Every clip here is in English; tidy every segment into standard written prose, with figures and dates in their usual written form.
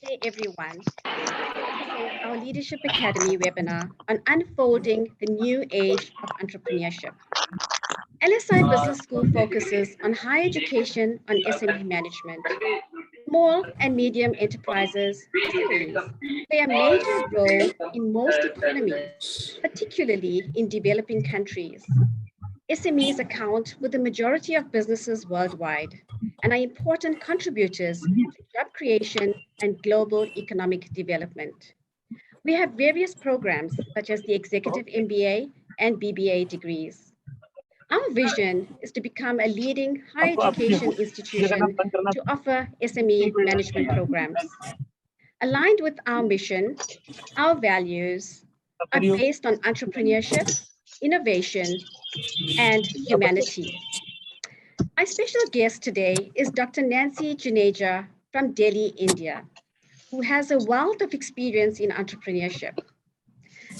Hey everyone, this is our Leadership Academy webinar on unfolding the new age of entrepreneurship. LSI Business School focuses on higher education on SME management. Small and medium enterprises, SMEs, play a major role in most economies, particularly in developing countries. SMEs account for the majority of businesses worldwide and are important contributors to job creation and global economic development. We have various programs such as the Executive MBA and BBA degrees. Our vision is to become a leading higher education institution to offer SME management programs. Aligned with our mission, our values are based on entrepreneurship, innovation, and humanity. My special guest today is Dr. Nancy Juneja from Delhi, India, who has a wealth of experience in entrepreneurship.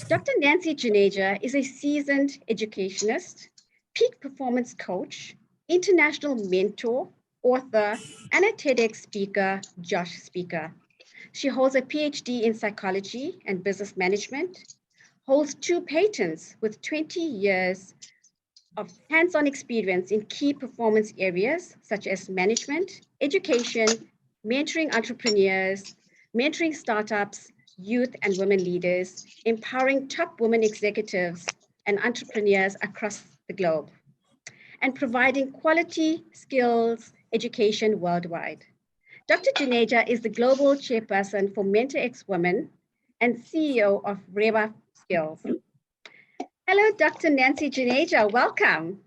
Dr. Nancy Juneja is a seasoned educationist, peak performance coach, international mentor, author, and a TEDx speaker, Josh speaker. She holds a PhD in psychology and business management, holds 2 patents with 20 years of hands-on experience in key performance areas such as management, education, mentoring entrepreneurs, mentoring startups, youth and women leaders, empowering top women executives and entrepreneurs across the globe, and providing quality skills education worldwide. Dr. Juneja is the global chairperson for MentorX Women and CEO of Reva Skills. Hello, Dr. Nancy Juneja, welcome.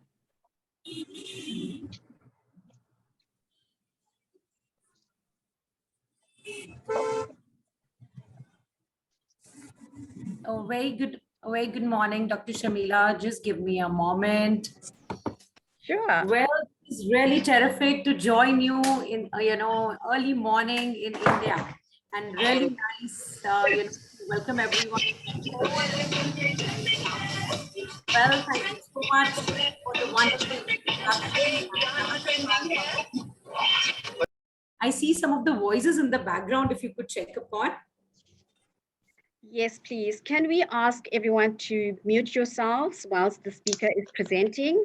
Very good morning, Dr. Shamila. Just give me a moment. Sure. Well, it's really terrific to join you in, early morning in India, and really nice, to welcome everyone. Well, thank you so much for the wonderful introduction. I see some of the voices in the background, if you could check upon. Yes, please. Can we ask everyone to mute yourselves whilst the speaker is presenting?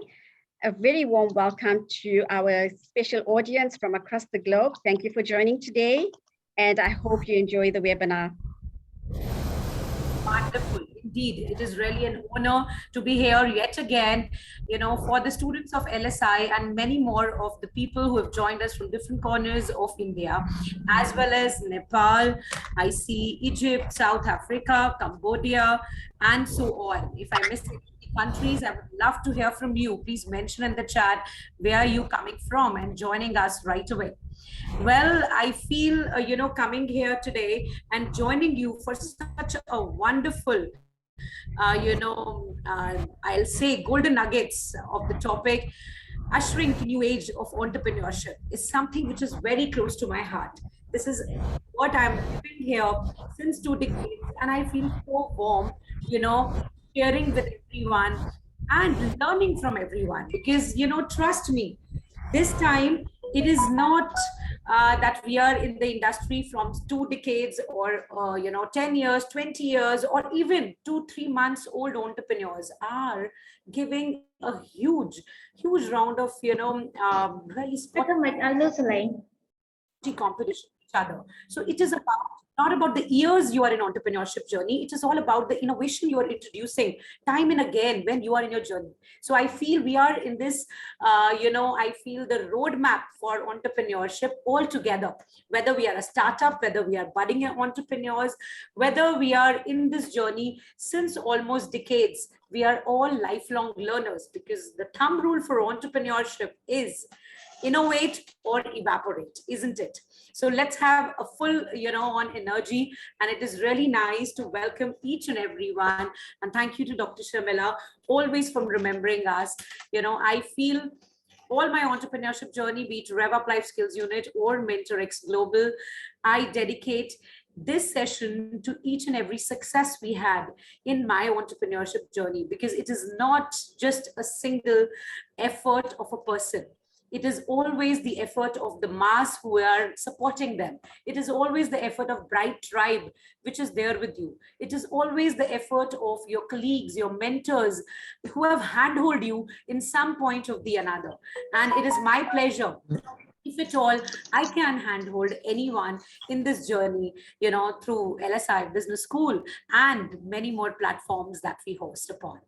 A very warm welcome to our special audience from across the globe. Thank you for joining today, and I hope you enjoy the webinar. Wonderful. Indeed, it is really an honor to be here yet again, for the students of LSI and many more of the people who have joined us from different corners of India, as well as Nepal. I see Egypt, South Africa, Cambodia, and so on. If I miss any countries, I would love to hear from you. Please mention in the chat where are you coming from and joining us right away. Well, I feel, coming here today and joining you for such a wonderful, I'll say golden nuggets of the topic, ushering the new age of entrepreneurship is something which is very close to my heart. This is what I'm doing here since 2 decades, and I feel so warm, sharing with everyone and learning from everyone because, trust me, this time it is not that we are in the industry from 2 decades or 10 years, 20 years, or even 2-3 months old entrepreneurs are giving a huge round of really competition with each other. So it is not about the years you are in entrepreneurship journey. It is all about the innovation you are introducing time and again when you are in your journey. So I feel we are in this, I feel the roadmap for entrepreneurship all together, whether we are a startup, whether we are budding entrepreneurs, whether we are in this journey since almost decades, we are all lifelong learners because the thumb rule for entrepreneurship is innovate or evaporate, isn't it? So let's have a full, on energy. And it is really nice to welcome each and everyone. And thank you to Dr. Shamila, always from remembering us. I feel all my entrepreneurship journey, be it Rev Up Life Skills Unit or MentorX Global, I dedicate this session to each and every success we had in my entrepreneurship journey, because it is not just a single effort of a person. It is always the effort of the mass who are supporting them. It is always the effort of Bright Tribe, which is there with you. It is always the effort of your colleagues, your mentors, who have handhold you in some point of the another. And it is my pleasure, if at all I can handhold anyone in this journey, through LSI Business School and many more platforms that we host upon.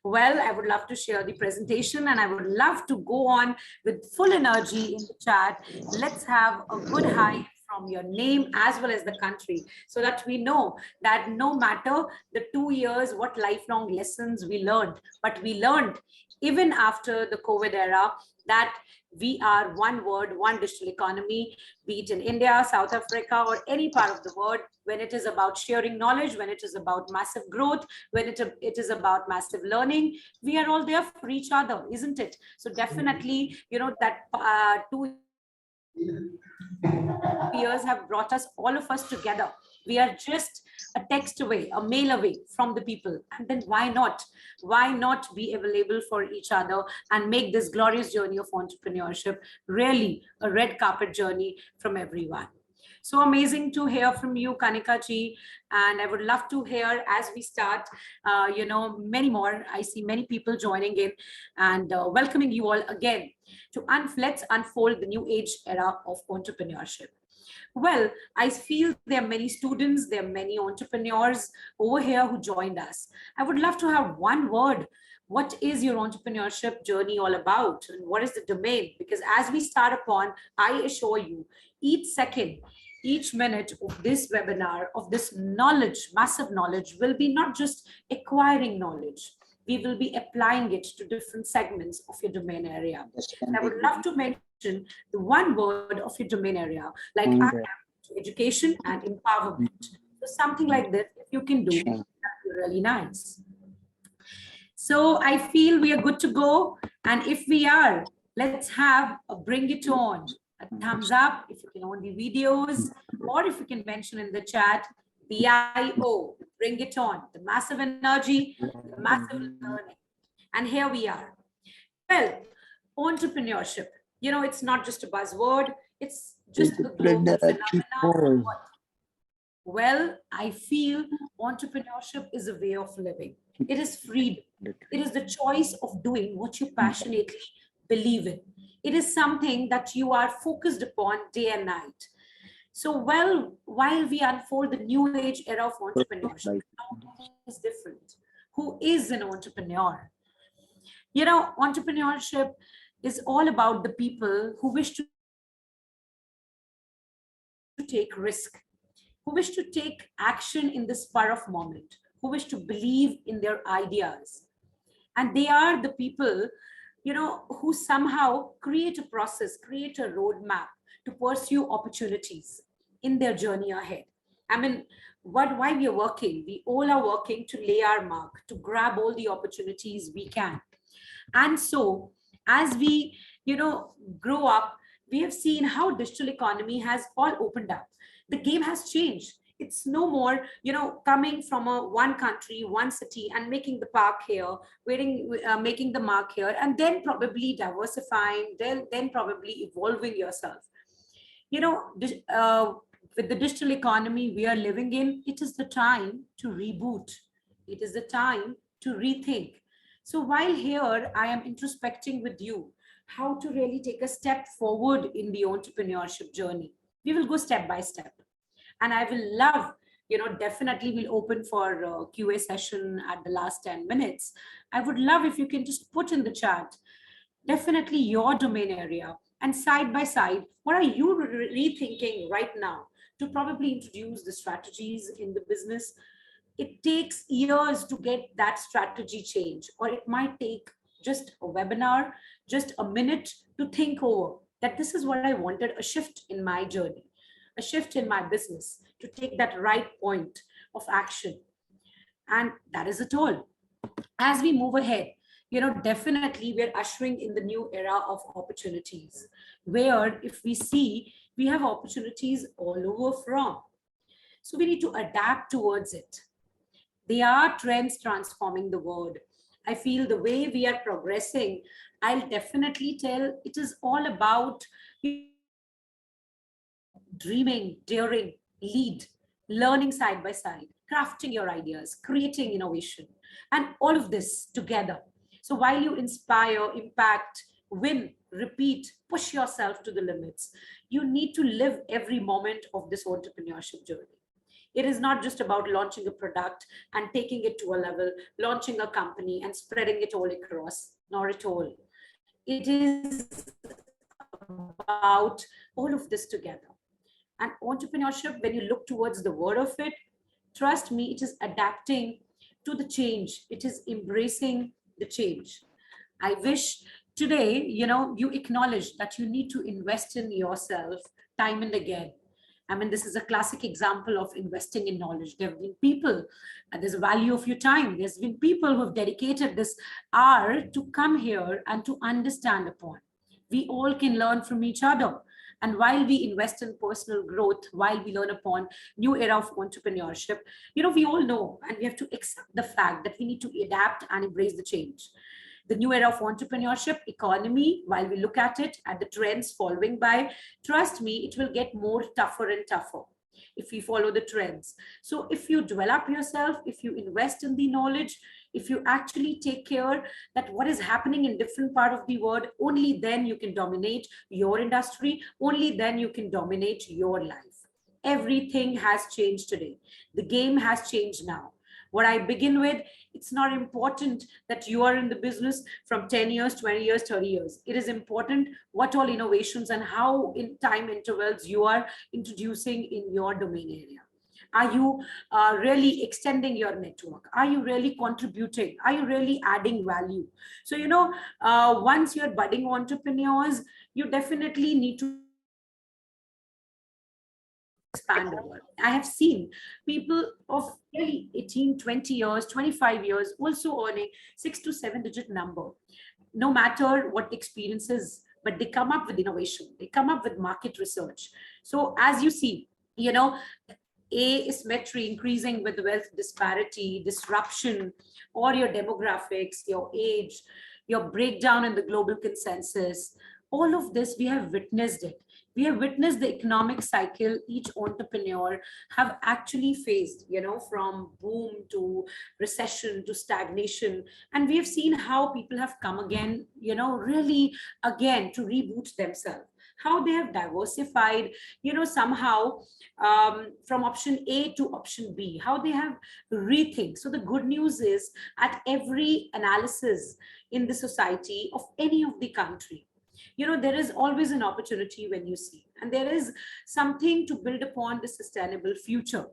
Well, I would love to share the presentation and I would love to go on with full energy in the chat. Let's have a good high from your name as well as the country, so that we know that no matter the 2 years, what lifelong lessons we learned, but we learned even after the COVID era that we are one word, one digital economy, be it in India, South Africa, or any part of the world, when it is about sharing knowledge, when it is about massive growth, when it is about massive learning, we are all there for each other, isn't it? So definitely, that 2 years have brought us, all of us together. We are just a text away, a mail away from the people. And then why not? Why not be available for each other and make this glorious journey of entrepreneurship really a red carpet journey from everyone? So amazing to hear from you, Kanika ji. And I would love to hear as we start, many more. I see many people joining in and welcoming you all again to let's unfold the new age era of entrepreneurship. Well, I feel there are many students, there are many entrepreneurs over here who joined us. I would love to have one word. What is your entrepreneurship journey all about? And what is the domain? Because as we start upon, I assure you, each second, each minute of this webinar, of this knowledge, massive knowledge, will be not just acquiring knowledge. We will be applying it to different segments of your domain area. I would love to mention the one word of your domain area, like education and empowerment. So something like this, if you can do, that'd be really nice. So I feel we are good to go. And if we are, let's have a bring it on, a thumbs up if you can own the videos, or if you can mention in the chat, the IO, bring it on, the massive energy, the massive learning. And here we are. Well, entrepreneurship, it's not just a buzzword, it's just a global phenomenon. Well, I feel entrepreneurship is a way of living. It is freedom. It is the choice of doing what you passionately believe in. It is something that you are focused upon day and night. So, well, while we unfold the new age era of entrepreneurship, is different. Who is an entrepreneur? Entrepreneurship is all about the people who wish to take risk, who wish to take action in the spur of moment, who wish to believe in their ideas. And they are the people, who somehow create a process, create a roadmap to pursue opportunities in their journey ahead. I mean, why we are working? We all are working to lay our mark, to grab all the opportunities we can. And so as we, grow up, we have seen how digital economy has all opened up. The game has changed. It's no more, coming from one country, one city and making the park here, making the mark here, and then probably diversifying, then probably evolving yourself. With the digital economy we are living in, it is the time to reboot. It is the time to rethink. So while here, I am introspecting with you how to really take a step forward in the entrepreneurship journey. We will go step by step. And I will love, definitely we'll open for a QA session at the last 10 minutes. I would love if you can just put in the chat, definitely your domain area, and side by side, what are you rethinking right now to probably introduce the strategies in the business? It takes years to get that strategy change, or it might take just a webinar, just a minute to think over that this is what I wanted, a shift in my journey, a shift in my business, to take that right point of action. And that is it all. As we move ahead, definitely we're ushering in the new era of opportunities, where if we see, we have opportunities all over from. So we need to adapt towards it. There are trends transforming the world. I feel the way we are progressing, I'll definitely tell it is all about dreaming, daring, lead, learning side by side, crafting your ideas, creating innovation, and all of this together. So while you inspire, impact, win, repeat, push yourself to the limits, you need to live every moment of this entrepreneurship journey. It is not just about launching a product and taking it to a level, launching a company and spreading it all across, nor at all. It is about all of this together. And entrepreneurship, when you look towards the word of it, trust me, it is adapting to the change. It is embracing the change. I wish today, you acknowledge that you need to invest in yourself time and again. I mean, this is a classic example of investing in knowledge. There have been people, and there's a value of your time. There's been people who have dedicated this hour to come here and to understand upon. We all can learn from each other. And while we invest in personal growth, while we learn upon new era of entrepreneurship, we all know and we have to accept the fact that we need to adapt and embrace the change. The new era of entrepreneurship economy, while we look at it, at the trends following by, trust me, it will get more tougher and tougher if we follow the trends. So if you develop yourself, if you invest in the knowledge, if you actually take care that what is happening in different part of the world, only then you can dominate your industry, only then you can dominate your life. Everything has changed today. The game has changed now. What I begin with, it's not important that you are in the business from 10 years, 20 years, 30 years. It is important what all innovations and how in time intervals you are introducing in your domain area. Are you really extending your network? Are you really contributing? Are you really adding value? So, once you're budding entrepreneurs, you definitely need to expand over. I have seen people of really 18, 20 years, 25 years also earning 6 to 7 digit number, no matter what the experience is, but they come up with innovation, they come up with market research. So as you see, asymmetry increasing with wealth disparity, disruption, or your demographics, your age, your breakdown in the global consensus, all of this, we have witnessed it. We have witnessed the economic cycle each entrepreneur have actually faced, from boom to recession to stagnation. And we have seen how people have come again, really again to reboot themselves, how they have diversified, somehow from option A to option B, how they have rethink. So the good news is at every analysis in the society of any of the country, there is always an opportunity when you see, and there is something to build upon the sustainable future.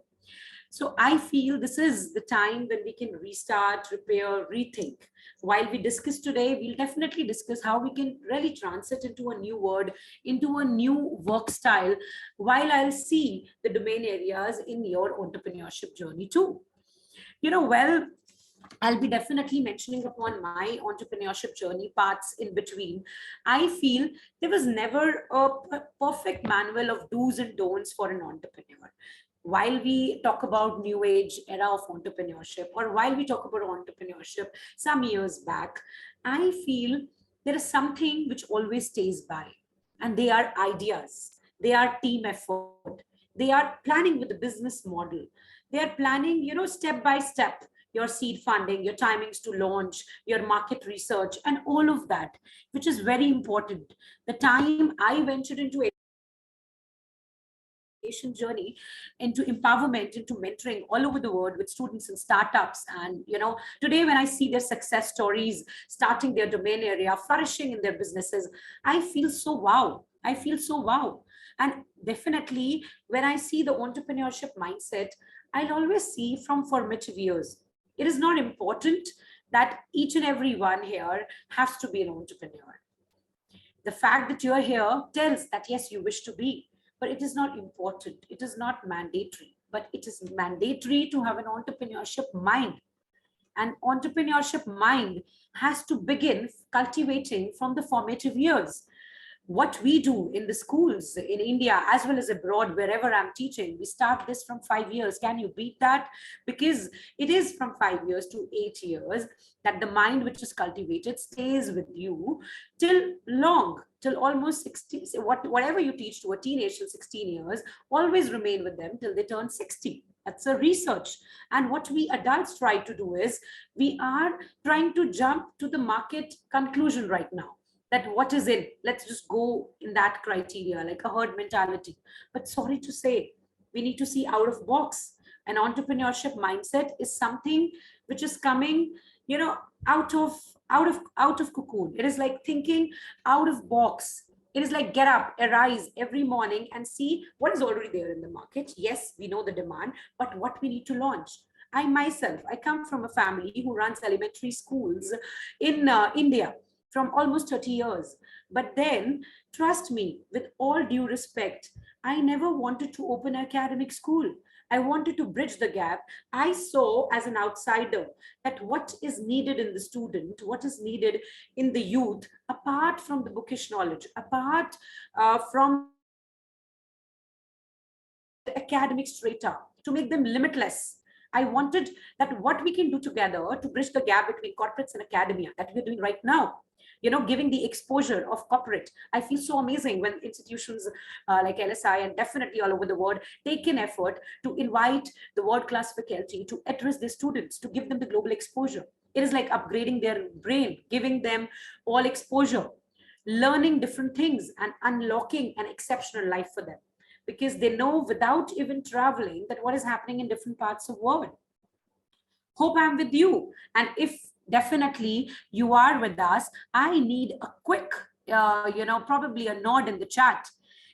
So I feel this is the time when we can restart, repair, rethink. While we discuss today, we'll definitely discuss how we can really transit into a new word, into a new work style, while I'll see the domain areas in your entrepreneurship journey too. Well, I'll be definitely mentioning upon my entrepreneurship journey parts in between. I feel there was never a perfect manual of do's and don'ts for an entrepreneur. While we talk about new age era of entrepreneurship, or while we talk about entrepreneurship some years back, I feel there is something which always stays by, and they are ideas, they are team effort, they are planning with the business model, they are planning, step by step, your seed funding, your timings to launch, your market research, and all of that, which is very important. The time I ventured into education journey, into empowerment, into mentoring all over the world with students and startups, and today when I see their success stories, starting their domain area, flourishing in their businesses, I feel so wow. I feel so wow. And definitely when I see the entrepreneurship mindset, I'll always see from formative years. It is not important that each and every one here has to be an entrepreneur. The fact that you're here tells that yes, you wish to be, but it is not important. It is not mandatory, but it is mandatory to have an entrepreneurship mind. And entrepreneurship mind has to begin cultivating from the formative years. What we do in the schools in India as well as abroad, wherever I'm teaching, we start this from 5 years. Can you beat that? Because it is from 5 years to 8 years that the mind which is cultivated stays with you till long, till almost 60. Whatever you teach to a teenage till 16 years, always remain with them till they turn 60. That's a research. And what we adults try to do is we are trying to jump to the market conclusion right now, that what is in, let's just go in that criteria, like a herd mentality. But sorry to say, we need to see out of box. An entrepreneurship mindset is something which is coming, you know, out of cocoon. It is like thinking out of box. It is like get up, arise every morning and see what is already there in the market. Yes, we know the demand, but what we need to launch. I myself, I come from a family who runs elementary schools in India from almost 30 years. But then, trust me, with all due respect, I never wanted to open an academic school. I wanted to bridge the gap. I saw as an outsider that what is needed in the student, what is needed in the youth, apart from the bookish knowledge, apart from academic strata, to make them limitless. I wanted that what we can do together to bridge the gap between corporates and academia, that we're doing right now, giving the exposure of corporate. I feel so amazing when institutions like LSI and definitely all over the world take an effort to invite the world-class faculty to address their students, to give them the global exposure. It is like upgrading their brain, giving them all exposure, learning different things and unlocking an exceptional life for them, because they know without even traveling that what is happening in different parts of the world. Hope I'm with you. And if definitely you are with us, I need a quick, probably a nod in the chat,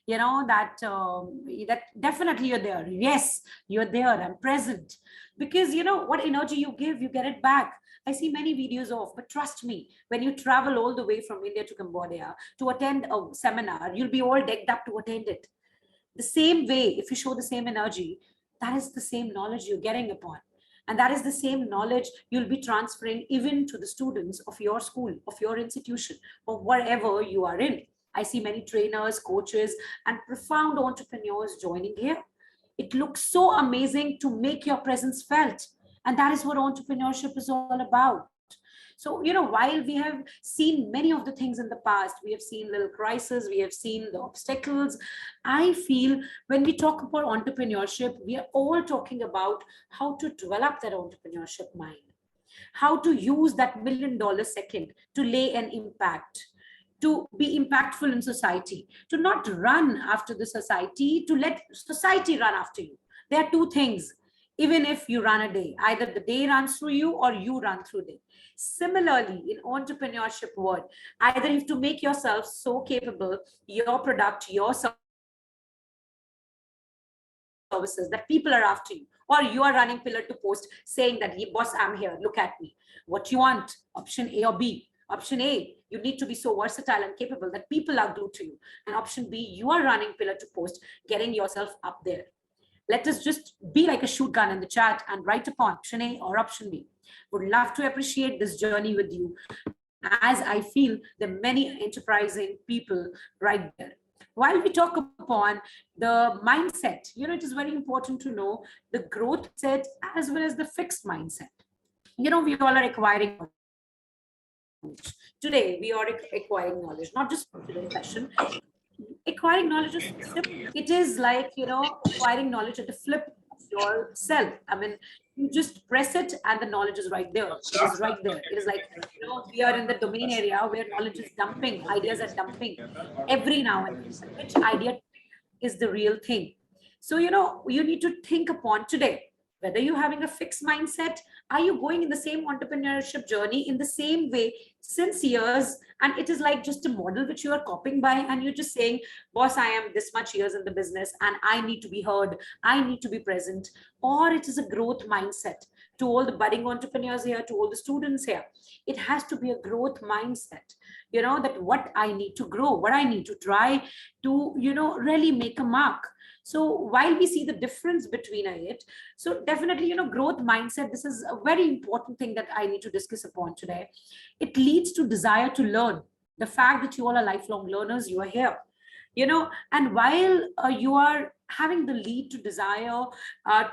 that definitely you're there. Yes, you're there. I'm present. Because what energy you give, you get it back. I see many videos of, but trust me, when you travel all the way from India to Cambodia to attend a seminar, you'll be all decked up to attend it. The same way, if you show the same energy, that is the same knowledge you're getting upon. And that is the same knowledge you'll be transferring even to the students of your school, of your institution, or wherever you are in. I see many trainers, coaches, and profound entrepreneurs joining here. It looks so amazing to make your presence felt. And that is what entrepreneurship is all about. So, while we have seen many of the things in the past, we have seen little crises, we have seen the obstacles. I feel when we talk about entrepreneurship, we are all talking about how to develop that entrepreneurship mind, how to use that $1 million second to lay an impact, to be impactful in society, to not run after the society, to let society run after you. There are two things. Even if you run a day, either the day runs through you or you run through day. Similarly, in entrepreneurship world, either you have to make yourself so capable, your product, your services, that people are after you, or you are running pillar to post saying that, hey, boss, I'm here, look at me. What you want, option A or B? Option A, you need to be so versatile and capable that people are glued to you. And option B, you are running pillar to post, getting yourself up there. Let us just be like a shoot gun in the chat and write upon option A or option B. Would love to appreciate this journey with you, as I feel there are many enterprising people right there. While we talk upon the mindset, it is very important to know the growth set as well as the fixed mindset. We all are acquiring knowledge. Today, we are acquiring knowledge, not just for today's session. Acquiring knowledge is simple. It is like, acquiring knowledge at the flip of your cell. I mean, you just press it and the knowledge is right there. It is right there. It is like, we are in the domain area where knowledge is dumping, ideas are dumping every now and then. Which idea is the real thing? So, you need to think upon today, whether you're having a fixed mindset, are you going in the same entrepreneurship journey in the same way since years, and it is like just a model which you are copying by, and you're just saying, boss, I am this much years in the business and I need to be heard, I need to be present? Or it is a growth mindset. To all the budding entrepreneurs here, to all the students here, it has to be a growth mindset, that what I need to grow, what I need to try to, really make a mark. So while we see the difference between it, so definitely, growth mindset, this is a very important thing that I need to discuss upon today. It leads to desire to learn. The fact that you all are lifelong learners, you are here, and while you are having the lead to desire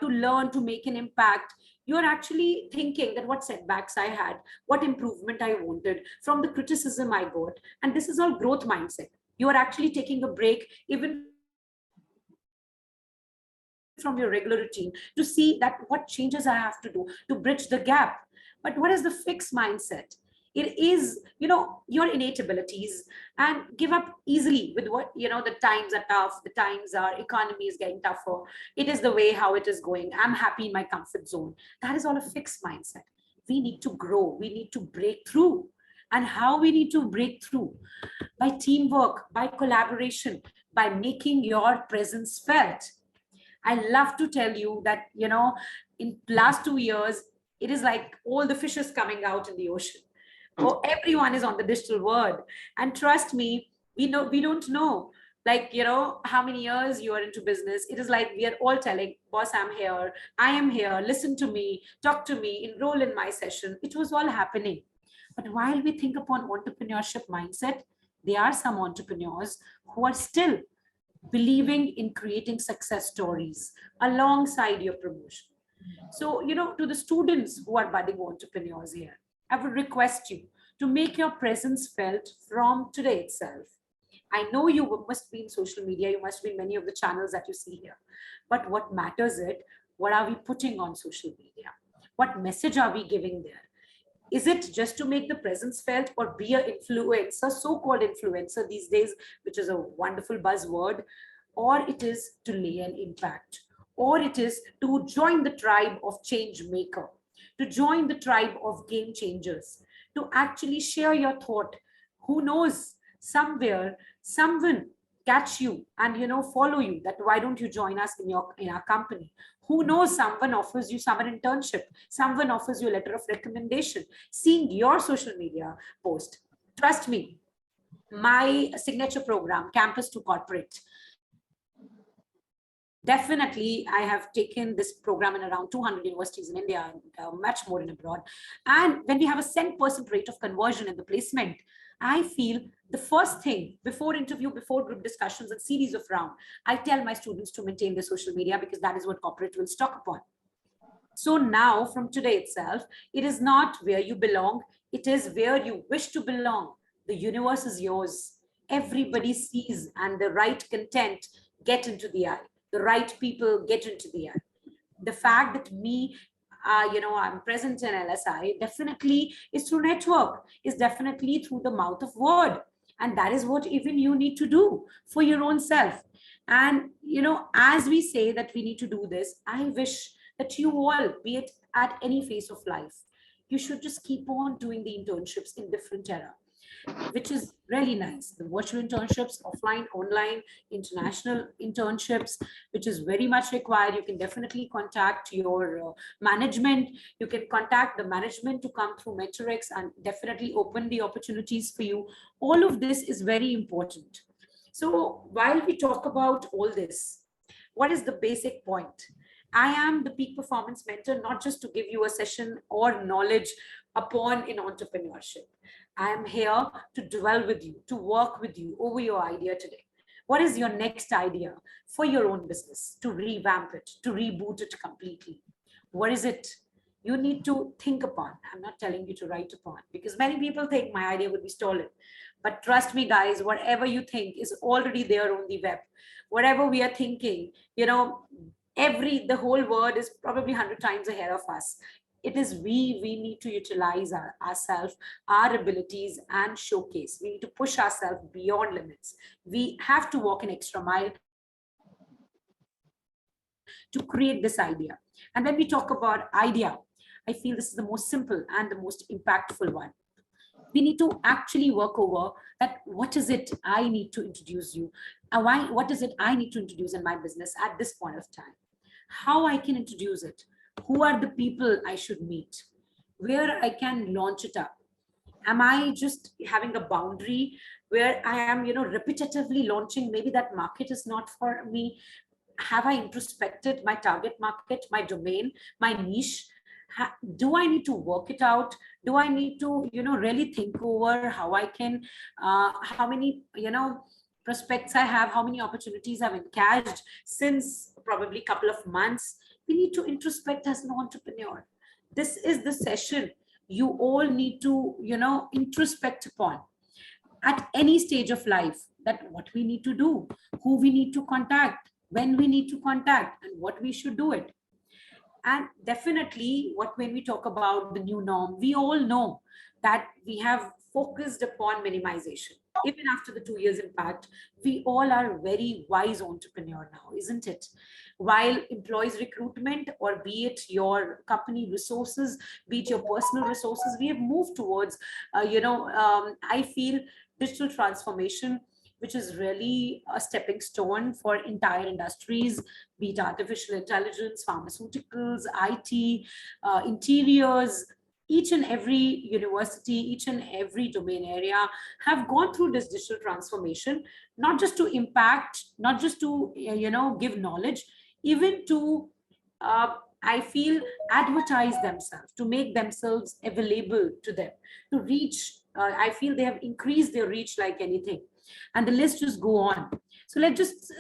to learn, to make an impact, you're actually thinking that what setbacks I had, what improvement I wanted from the criticism I got. And this is all growth mindset. You are actually taking a break even from your regular routine to see that what changes I have to do to bridge the gap. But what is the fixed mindset? It is, your innate abilities and give up easily with what, the times are tough, the times are economy is getting tougher. It is the way how it is going. I'm happy in my comfort zone. That is all a fixed mindset. We need to grow, we need to break through. And how we need to break through? By teamwork, by collaboration, by making your presence felt. I love to tell you that, in last 2 years, it is like all the fishes coming out in the ocean. Oh, everyone is on the digital world. And trust me, we don't know, like, how many years you are into business. It is like we are all telling, boss, I'm here, I am here, listen to me, talk to me, enroll in my session. It was all happening. But while we think upon entrepreneurship mindset, there are some entrepreneurs who are still believing in creating success stories alongside your promotion. So, to the students who are budding entrepreneurs here, I would request you to make your presence felt from today itself. I know you must be in social media, you must be in many of the channels that you see here. But what matters is, what are we putting on social media? What message are we giving there? Is it just to make the presence felt, or be an influencer, so-called influencer these days, which is a wonderful buzzword, or it is to lay an impact, or it is to join the tribe of change maker, to join the tribe of game changers, to actually share your thought. Who knows, somewhere someone catch you and follow you, that why don't you join us in our company? Who knows, someone offers you summer internship, someone offers you a letter of recommendation, seeing your social media post. Trust me, my signature program, Campus to Corporate, definitely I have taken this program in around 200 universities in India and much more in abroad. And when we have a 10% rate of conversion in the placement, I feel the first thing before interview, before group discussions and series of round, I tell my students to maintain their social media, because that is what corporate will stock upon. So now, from today itself, it is not where you belong, it is where you wish to belong. The universe is yours. Everybody sees, and the right content get into the eye. The right people get into the eye. The fact that I'm present in LSI definitely is through network, is definitely through the mouth of word. And that is what even you need to do for your own self. And, as we say that we need to do this, I wish that you all, be it at any phase of life, you should just keep on doing the internships in different era, which is really nice. The virtual internships, offline, online, international internships, which is very much required. You can definitely contact your management. You can contact the management to come through MentorX and definitely open the opportunities for you. All of this is very important. So while we talk about all this, what is the basic point? I am the peak performance mentor, not just to give you a session or knowledge upon in entrepreneurship. I am here to dwell with you, to work with you over your idea today. What is your next idea for your own business, to revamp it, to reboot it completely? What is it you need to think upon? I'm not telling you to write upon, because many people think my idea would be stolen. But trust me, guys, whatever you think is already there on the web. Whatever we are thinking, the whole world is probably 100 times ahead of us. It is we need to utilize ourselves, our abilities, and showcase. We need to push ourselves beyond limits. We have to walk an extra mile to create this idea. And when we talk about idea, I feel this is the most simple and the most impactful one. We need to actually work over that. What is it I need to introduce you? What is it I need to introduce in my business at this point of time? How I can introduce it? Who are the people I should meet? Where I can launch it up? Am I just having a boundary where I am, repetitively launching? Maybe that market is not for me. Have I introspected my target market, my domain, my niche? Do I need to work it out? Do I need to, really think over how I can, how many, prospects I have, how many opportunities I've encashed since probably a couple of months? We need to introspect as an entrepreneur. This is the session you all need to, introspect upon at any stage of life, that what we need to do, who we need to contact, when we need to contact, and what we should do it. And definitely, when we talk about the new norm, we all know that we have focused upon minimization. Even after the 2 years impact, we all are very wise entrepreneur now, isn't it? While employees recruitment, or be it your company resources, be it your personal resources, we have moved towards, I feel, digital transformation, which is really a stepping stone for entire industries, be it artificial intelligence, pharmaceuticals, IT, interiors. Each and every university, each and every domain area have gone through this digital transformation, not just to impact, not just to, give knowledge, even to, I feel, advertise themselves, to make themselves available to them, to reach. I feel they have increased their reach like anything. And the list just go on. So let's just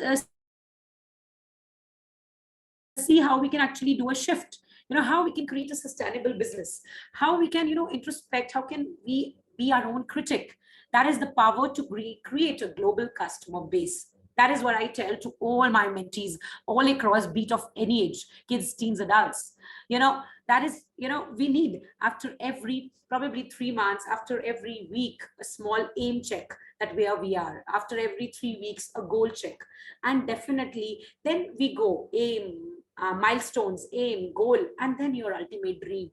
see how we can actually do a shift, how we can create a sustainable business, how we can, introspect, how can we be our own critic. That is the power to create a global customer base. That is what I tell to all my mentees all across, beat of any age, kids, teens, adults. That is, we need, after every probably 3 months, after every week, a small aim check, that where we are, after every 3 weeks, a goal check. And definitely then we go aim, milestones, aim, goal, and then your ultimate dream,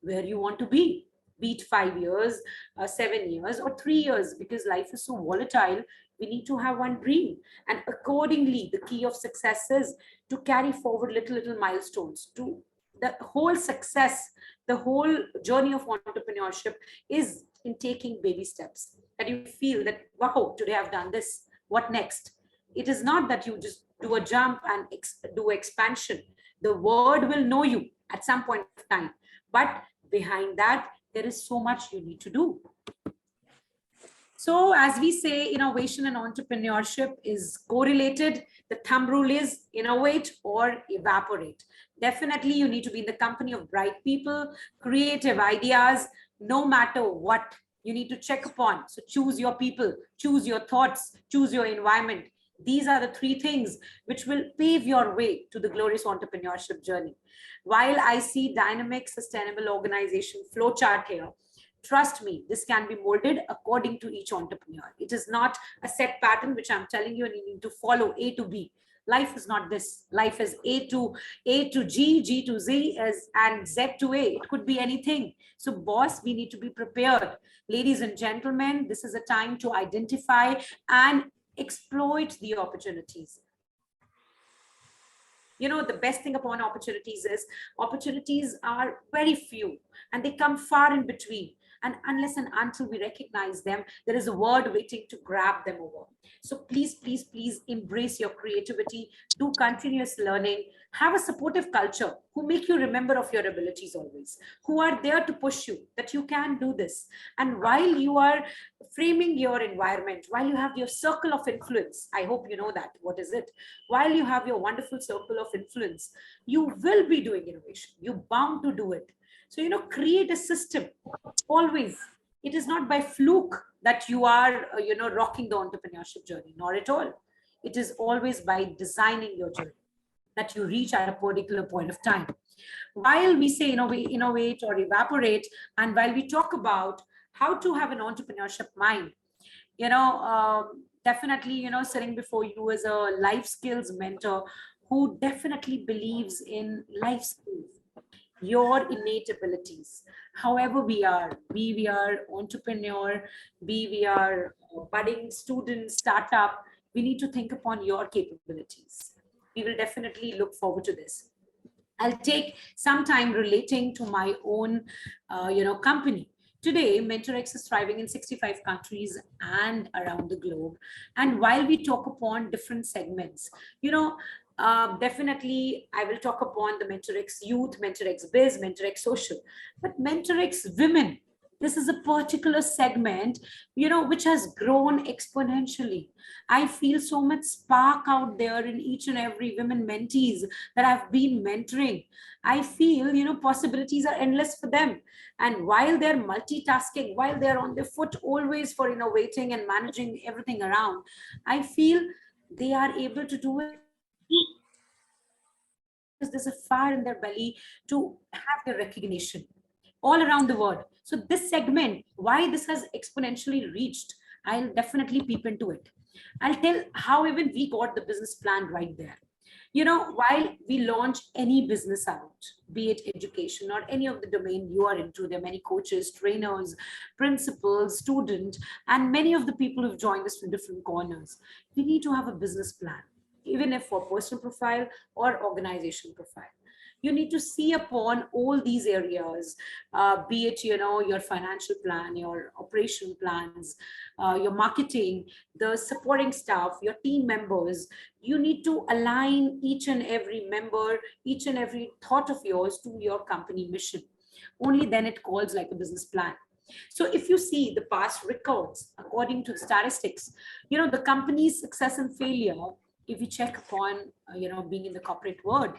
where you want to be it 5 years, 7 years, or 3 years. Because life is so volatile, we need to have one dream. And accordingly, the key of success is to carry forward little milestones. To the whole success, the whole journey of entrepreneurship is in taking baby steps, that you feel that, wow, today I've done this, what next? It is not that you just do a jump and do expansion. The world will know you at some point of time, but behind that, there is so much you need to do. So as we say, innovation and entrepreneurship is correlated. The thumb rule is innovate or evaporate. Definitely, you need to be in the company of bright people, creative ideas, no matter what. You need to check upon. So choose your people, choose your thoughts, choose your environment. These are the 3 things which will pave your way to the glorious entrepreneurship journey. While I see dynamic, sustainable organization flowchart here, trust me, this can be molded according to each entrepreneur. It is not a set pattern which I'm telling you and you need to follow A to B. Life is not this. Life is A to G, G to Z, and Z to A. It could be anything. So boss, we need to be prepared. Ladies and gentlemen, this is a time to identify and exploit the opportunities. The best thing upon opportunities is opportunities are very few and they come far in between. And unless and until we recognize them, there is a word waiting to grab them over. So please embrace your creativity, do continuous learning, have a supportive culture who make you remember of your abilities always, who are there to push you that you can do this. And while you are framing your environment, while you have your circle of influence, I hope you know that. What is it? While you have your wonderful circle of influence, you will be doing innovation. You're bound to do it. So, create a system always. It is not by fluke that you are, rocking the entrepreneurship journey, not at all. It is always by designing your journey that you reach at a particular point of time. While we say innovate or evaporate, and while we talk about how to have an entrepreneurship mind, definitely, sitting before you as a life skills mentor who definitely believes in life skills, your innate abilities. However be we are entrepreneur, be we are budding student, startup, we need to think upon your capabilities. We will definitely look forward to this. I'll take some time relating to my own, company. Today, MentorX is thriving in 65 countries and around the globe. And while we talk upon different segments, Definitely, I will talk upon the MentorX Youth, MentorX Biz, MentorX Social, but MentorX Women. This is a particular segment, which has grown exponentially. I feel so much spark out there in each and every women mentees that I've been mentoring. I feel, possibilities are endless for them. And while they're multitasking, while they're on their foot always for innovating and managing everything around, I feel they are able to do it because there's a fire in their belly to have the recognition all around the world. So this segment, why this has exponentially reached, I'll definitely peep into it. I'll tell how even we got the business plan right there. While we launch any business out, be it education or any of the domain you are into, there are many coaches, trainers, principals, student, and many of the people who've joined us from different corners. We need to have a business plan, even if for personal profile or organization profile. You need to see upon all these areas, be it your financial plan, your operation plans, your marketing, the supporting staff, your team members. You need to align each and every member, each and every thought of yours to your company mission. Only then it calls like a business plan. So if you see the past records, according to the statistics, the company's success and failure, if we check upon, being in the corporate world,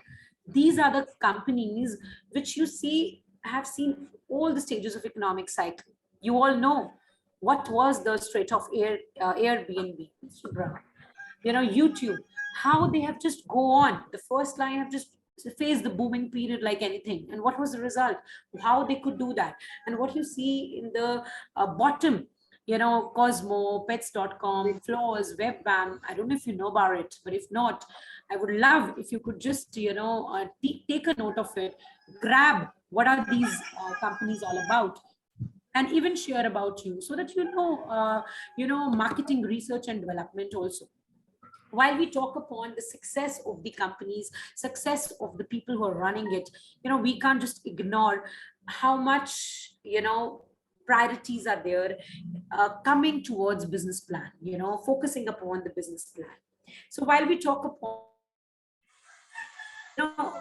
these are the companies which you see have seen all the stages of economic cycle. You all know what was the state of Airbnb, Instagram, YouTube, how they have just go on. The first line have just faced the booming period like anything. And what was the result? How they could do that. And what you see in the bottom, Cosmo, pets.com, Floors, Webbam. I don't know if you know about it, but if not, I would love if you could just, take a note of it, grab what are these companies all about, and even share about you so that marketing research and development also. While we talk upon the success of the companies, success of the people who are running it, we can't just ignore how much, priorities are there coming towards business plan, focusing upon the business plan. So while we talk upon,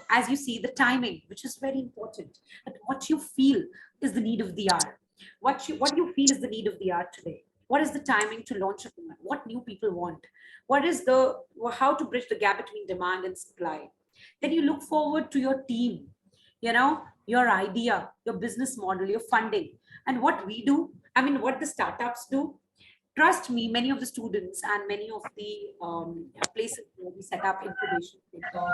as you see, the timing, which is very important, that what you feel is the need of the hour. What you feel is the need of the hour today. What is the timing to launch a plan? What new people want? What is the how to bridge the gap between demand and supply? Then you look forward to your team, your idea, your business model, your funding, and what we do. I mean, what the startups do. Trust me, many of the students and many of the places where we set up incubation center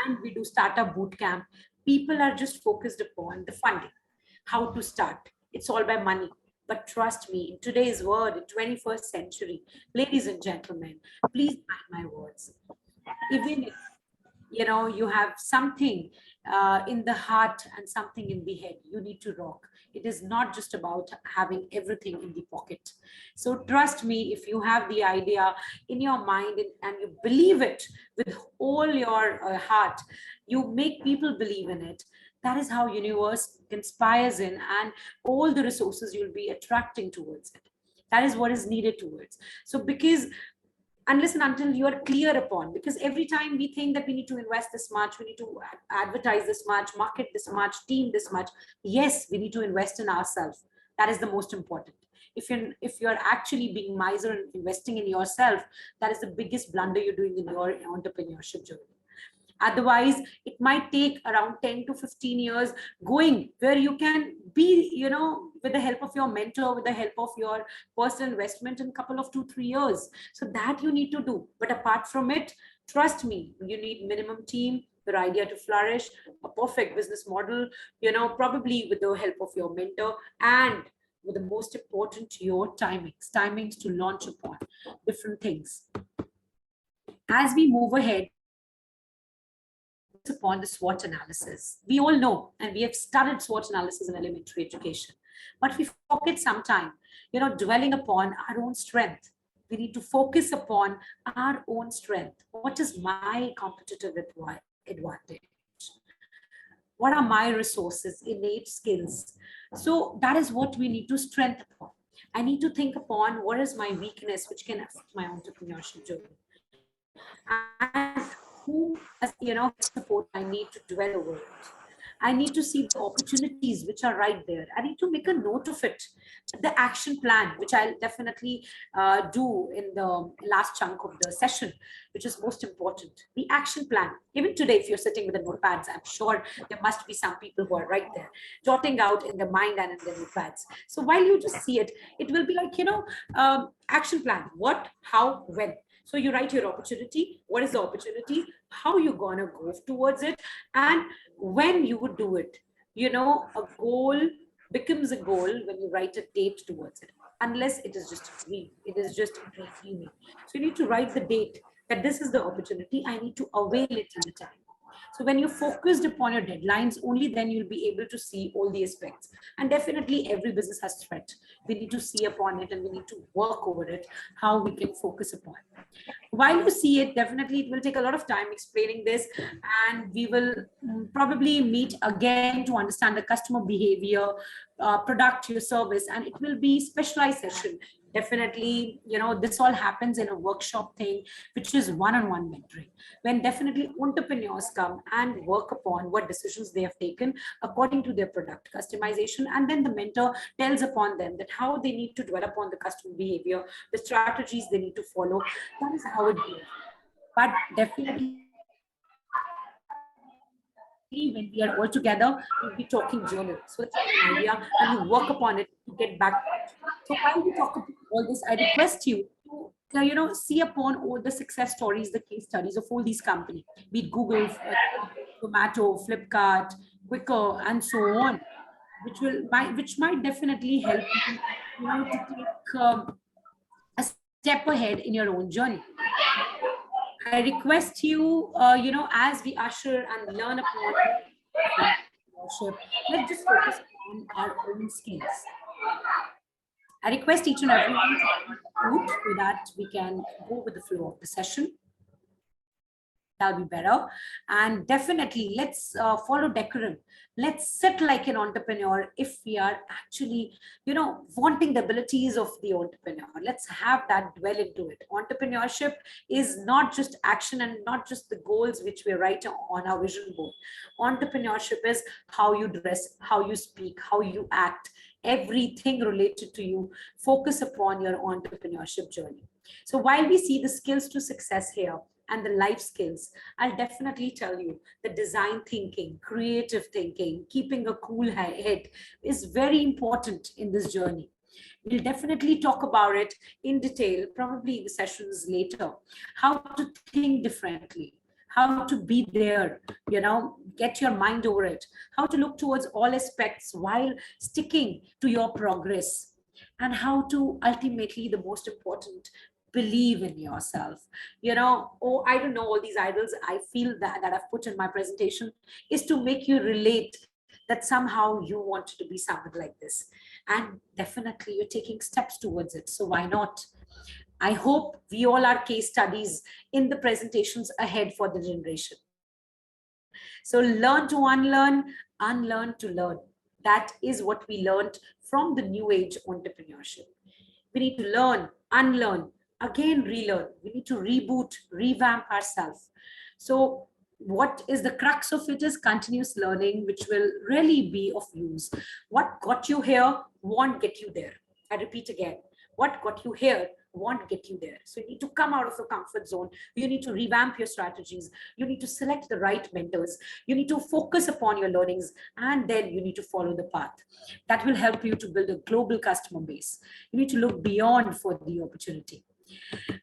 and we do startup boot camp, people are just focused upon the funding, how to start. It's all by money. But trust me, in today's world, in 21st century, ladies and gentlemen, please mind my words. Even if you have something in the heart and something in the head, you need to rock. It is not just about having everything in the pocket. So trust me, if you have the idea in your mind and you believe it with all your heart, you make people believe in it. That is how universe conspires in, and all the resources you'll be attracting towards it. That is what is needed towards. So because unless and until you are clear upon, because every time we think that we need to invest this much, we need to advertise this much, market this much, team this much. Yes, we need to invest in ourselves. That is the most important. If you're actually being miser and investing in yourself, that is the biggest blunder you're doing in your entrepreneurship journey. Otherwise, it might take around 10 to 15 years going where you can be, with the help of your mentor, with the help of your personal investment in a couple of 2-3 years. So that you need to do. But apart from it, trust me, you need minimum team, your idea to flourish, a perfect business model, probably with the help of your mentor, and with the most important, your timings to launch upon different things. As we move ahead, upon the SWOT analysis. We all know, and we have studied SWOT analysis in elementary education, but we forget some time, dwelling upon our own strength. We need to focus upon our own strength. What is my competitive advantage? What are my resources, innate skills? So that is what we need to strengthen upon. I need to think upon what is my weakness, which can affect my entrepreneurship journey. And who, as support I need to dwell over it. I need to see the opportunities which are right there. I need to make a note of it. The action plan, which I'll definitely do in the last chunk of the session, which is most important. The action plan. Even today, if you're sitting with the notepads, I'm sure there must be some people who are right there, jotting out in the mind and in the notepads. So while you just see it, it will be like, action plan. What, how, when. So you write your opportunity. What is the opportunity? How you gonna go towards it? And when you would do it. A goal becomes a goal when you write a date towards it, unless it is just a dream. It is just a dreaming. So you need to write the date that this is the opportunity. I need to avail it in the time. So when you're focused upon your deadlines, only then you'll be able to see all the aspects. And definitely every business has threat. We need to see upon it and we need to work over it, how we can focus upon it. While you see it, definitely it will take a lot of time explaining this, and we will probably meet again to understand the customer behavior, product, your service, and it will be specialized session. Definitely, this all happens in a workshop thing, which is one-on-one mentoring, when definitely entrepreneurs come and work upon what decisions they have taken according to their product customization, and then the mentor tells upon them that how they need to dwell upon the customer behavior, the strategies they need to follow. That is how it goes. But definitely when we are all together, we'll be talking journal. So it's an idea and you work upon it to get back. So while we talk about all this, I request you to see upon all the success stories, the case studies of all these companies, be it Google, Zomato, Flipkart, Quicker, and so on, which might definitely help you, to take a step ahead in your own journey. I request you, as we usher and learn upon entrepreneurship, let's just focus on our own skills. I request each and everyone to mute so that we can go with the flow of the session. That'll be better. And definitely, let's follow decorum. Let's sit like an entrepreneur if we are actually, wanting the abilities of the entrepreneur. Let's have that dwell into it. Entrepreneurship is not just action and not just the goals which we write on our vision board. Entrepreneurship is how you dress, how you speak, how you act, everything related to you. Focus upon your entrepreneurship journey. So while we see the skills to success here, and the life skills, I'll definitely tell you the design thinking, creative thinking, keeping a cool head is very important in this journey. We'll definitely talk about it in detail, probably in the sessions later, how to think differently, how to be there, get your mind over it, how to look towards all aspects while sticking to your progress, and how to ultimately, the most important, believe in yourself. I don't know, all these idols I feel that I've put in my presentation is to make you relate that somehow you wanted to be someone like this, and definitely you're taking steps towards it. So why not? I hope we all are case studies in the presentations ahead for the generation. So learn to unlearn, unlearn to learn. That is what we learned from the new age entrepreneurship. We need to learn, unlearn, again relearn. We need to reboot, revamp ourselves. So what is the crux of it is continuous learning, which will really be of use. What got you here won't get you there. I repeat again, what got you here won't get you there. So you need to come out of your comfort zone. You need to revamp your strategies. You need to select the right mentors. You need to focus upon your learnings, and then you need to follow the path. That will help you to build a global customer base. You need to look beyond for the opportunity.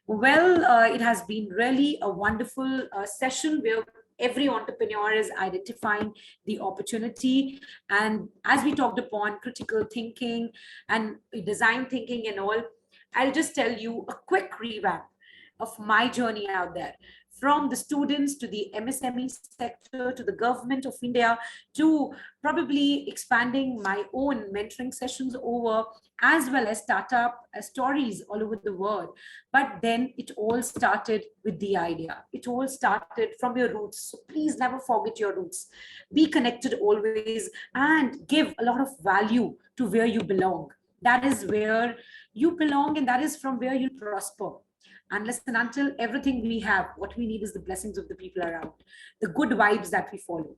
Well, it has been really a wonderful session where every entrepreneur is identifying the opportunity. And as we talked upon critical thinking and design thinking and all, I'll just tell you a quick revamp of my journey out there. From the students to the MSME sector, to the government of India, to probably expanding my own mentoring sessions over, as well as startup stories all over the world. But then it all started with the idea. It all started from your roots. So please never forget your roots. Be connected always and give a lot of value to where you belong. That is where you belong, and that is from where you prosper. Unless and until everything we have, what we need is the blessings of the people around, the good vibes that we follow.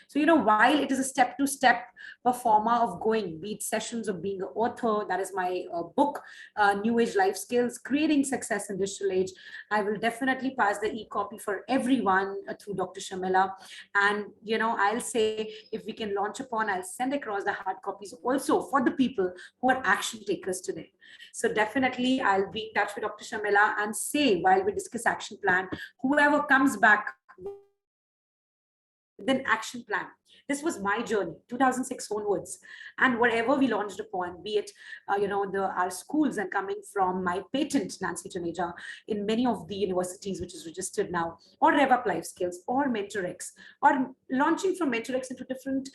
So, while it is a step-to-step performer of going, be it sessions of being an author, that is my book, New Age Life Skills, Creating Success in Digital Age, I will definitely pass the e-copy for everyone through Dr. Shamila. And, I'll say if we can launch upon, I'll send across the hard copies also for the people who are action takers today. So definitely I'll be in touch with Dr. Shamila and say, while we discuss action plan, whoever comes back with an action plan. This was my journey, 2006 onwards, and whatever we launched upon, be it our schools, and coming from my patent, Nancy Juneja, in many of the universities which is registered now, or Rev Up Life Skills, or MentorX, or launching from MentorX into different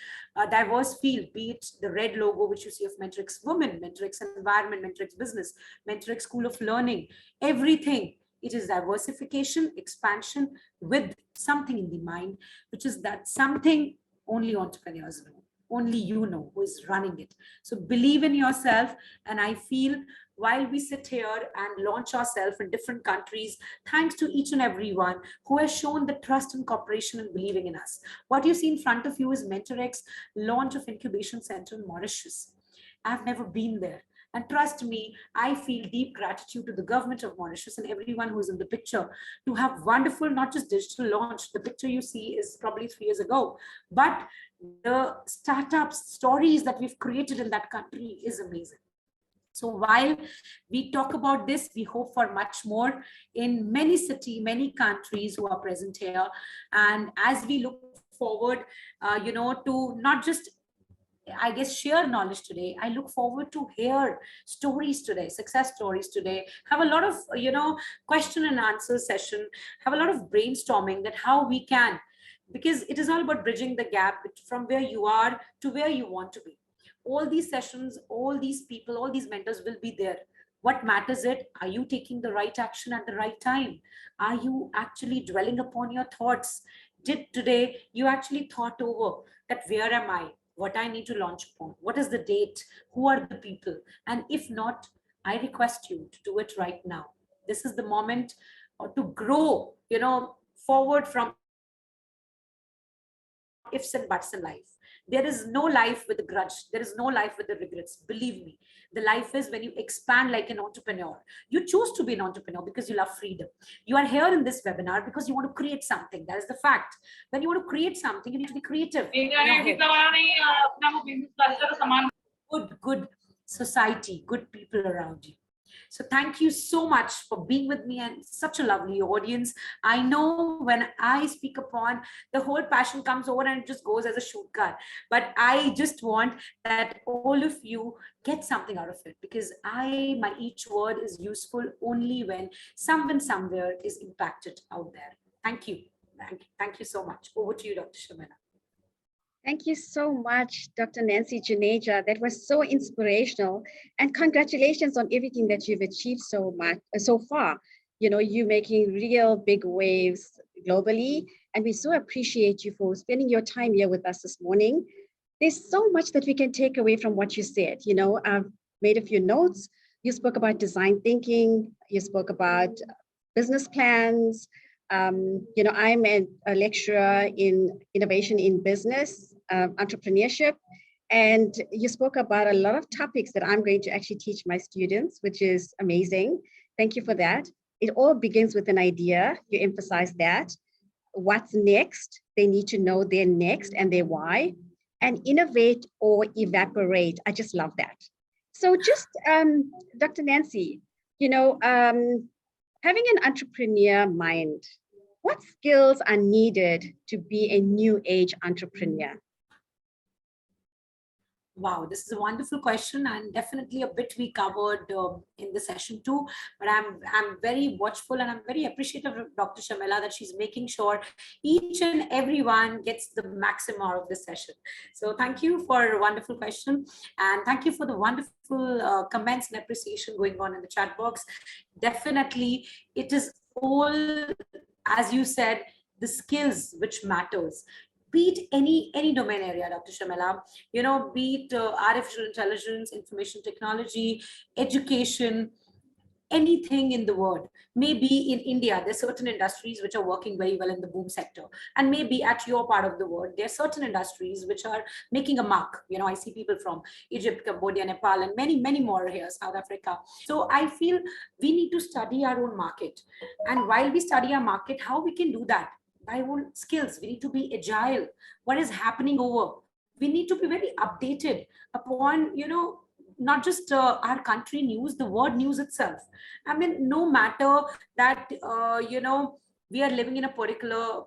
diverse field, be it the red logo which you see of MentorX Women, MentorX Environment, MentorX Business, MentorX School of Learning, everything. It is diversification, expansion with something in the mind, which is that something only entrepreneurs know, only you know who is running it. So believe in yourself. And I feel while we sit here and launch ourselves in different countries, thanks to each and every one who has shown the trust and cooperation and believing in us. What you see in front of you is MentorX launch of incubation center in Mauritius. I've never been there. And trust me, I feel deep gratitude to the government of Mauritius and everyone who's in the picture to have wonderful, not just digital launch. The picture you see is probably 3 years ago, but the startups stories that we've created in that country is amazing. So while we talk about this, we hope for much more in many cities, many countries who are present here. And as we look forward, to not just I guess share knowledge today. I look forward to hear stories today, success stories today. Have a lot of question and answer session. Have a lot of brainstorming that how we can, because it is all about bridging the gap from where you are to where you want to be. All these sessions, all these people, all these mentors will be there. What matters it? Are you taking the right action at the right time? Are you actually dwelling upon your thoughts? Did today you actually thought over that where am I? What I need to launch upon, what is the date, who are the people, and if not, I request you to do it right now. This is the moment to grow, forward from ifs and buts in life. There is no life with a grudge. There is no life with the regrets. Believe me, the life is when you expand like an entrepreneur. You choose to be an entrepreneur because you love freedom. You are here in this webinar because you want to create something. That is the fact. When you want to create something, you need to be creative. Good society, good people around you. So thank you so much for being with me and such a lovely audience. I know when I speak upon, the whole passion comes over and it just goes as a shoot cut. But I just want that all of you get something out of it, because my each word is useful only when someone somewhere is impacted out there. Thank you. Thank you so much. Over to you, Dr. Shamila. Thank you so much, Dr. Nancy Juneja. That was so inspirational, and congratulations on everything that you've achieved so far. You're making real big waves globally, and we so appreciate you for spending your time here with us this morning. There's so much that we can take away from what you said. I've made a few notes. You spoke about design thinking. You spoke about business plans. I'm a lecturer in innovation in business, entrepreneurship, and you spoke about a lot of topics that I'm going to actually teach my students, which is amazing. Thank you for that. It all begins with an idea. You emphasize that. What's next? They need to know their next and their why, and innovate or evaporate. I just love that. So just, Dr. Nancy, having an entrepreneur mind, what skills are needed to be a new age entrepreneur? Wow, this is a wonderful question, and definitely a bit we covered in the session too. But I'm very watchful and I'm very appreciative of Dr. Shamila that she's making sure each and everyone gets the maximum out of this session. So thank you for a wonderful question, and thank you for the wonderful comments and appreciation going on in the chat box. Definitely, it is all, as you said, the skills which matters. Be it any domain area, Dr. Shamila, be it artificial intelligence, information technology, education, anything in the world. Maybe in India, there's certain industries which are working very well in the boom sector. And maybe at your part of the world, there are certain industries which are making a mark. You know, I see people from Egypt, Cambodia, Nepal, and many, many more here, South Africa. So I feel we need to study our own market. And while we study our market, how we can do that? By own skills. We need to be agile. What is happening over? We need to be very updated upon, you know, not just our country news, the world news itself. I mean, no matter that, you know, we are living in a particular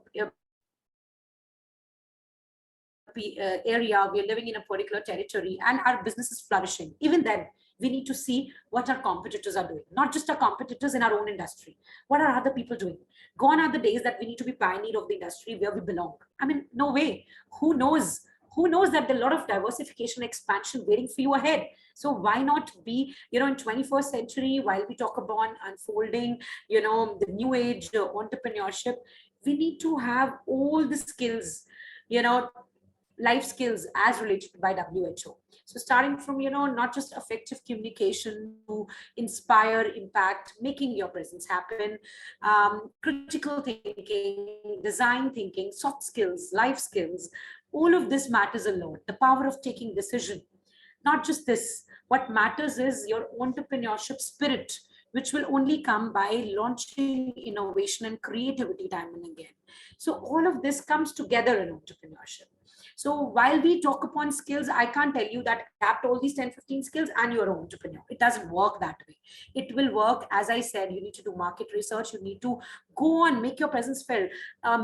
area, we are living in a particular territory, and our business is flourishing. Even then, we need to see what our competitors are doing, not just our competitors in our own industry. What are other people doing? Gone are the days that we need to be pioneer of the industry where we belong. I mean, no way. Who knows? Who knows that there are a lot of diversification expansion waiting for you ahead? So why not be, you know, in 21st century, while we talk about unfolding, you know, the new age entrepreneurship, we need to have all the skills, you know, life skills as related by WHO. So starting from, you know, not just effective communication to inspire impact, making your presence happen, critical thinking, design thinking, soft skills, life skills, all of this matters a lot. The power of taking decision. Not just this, what matters is your entrepreneurship spirit, which will only come by launching innovation and creativity time and again. So all of this comes together in entrepreneurship. So while we talk upon skills, I can't tell you that adapt all these 10, 15 skills and you're an entrepreneur. It doesn't work that way. It will work, as I said, you need to do market research. You need to go on, make your presence felt,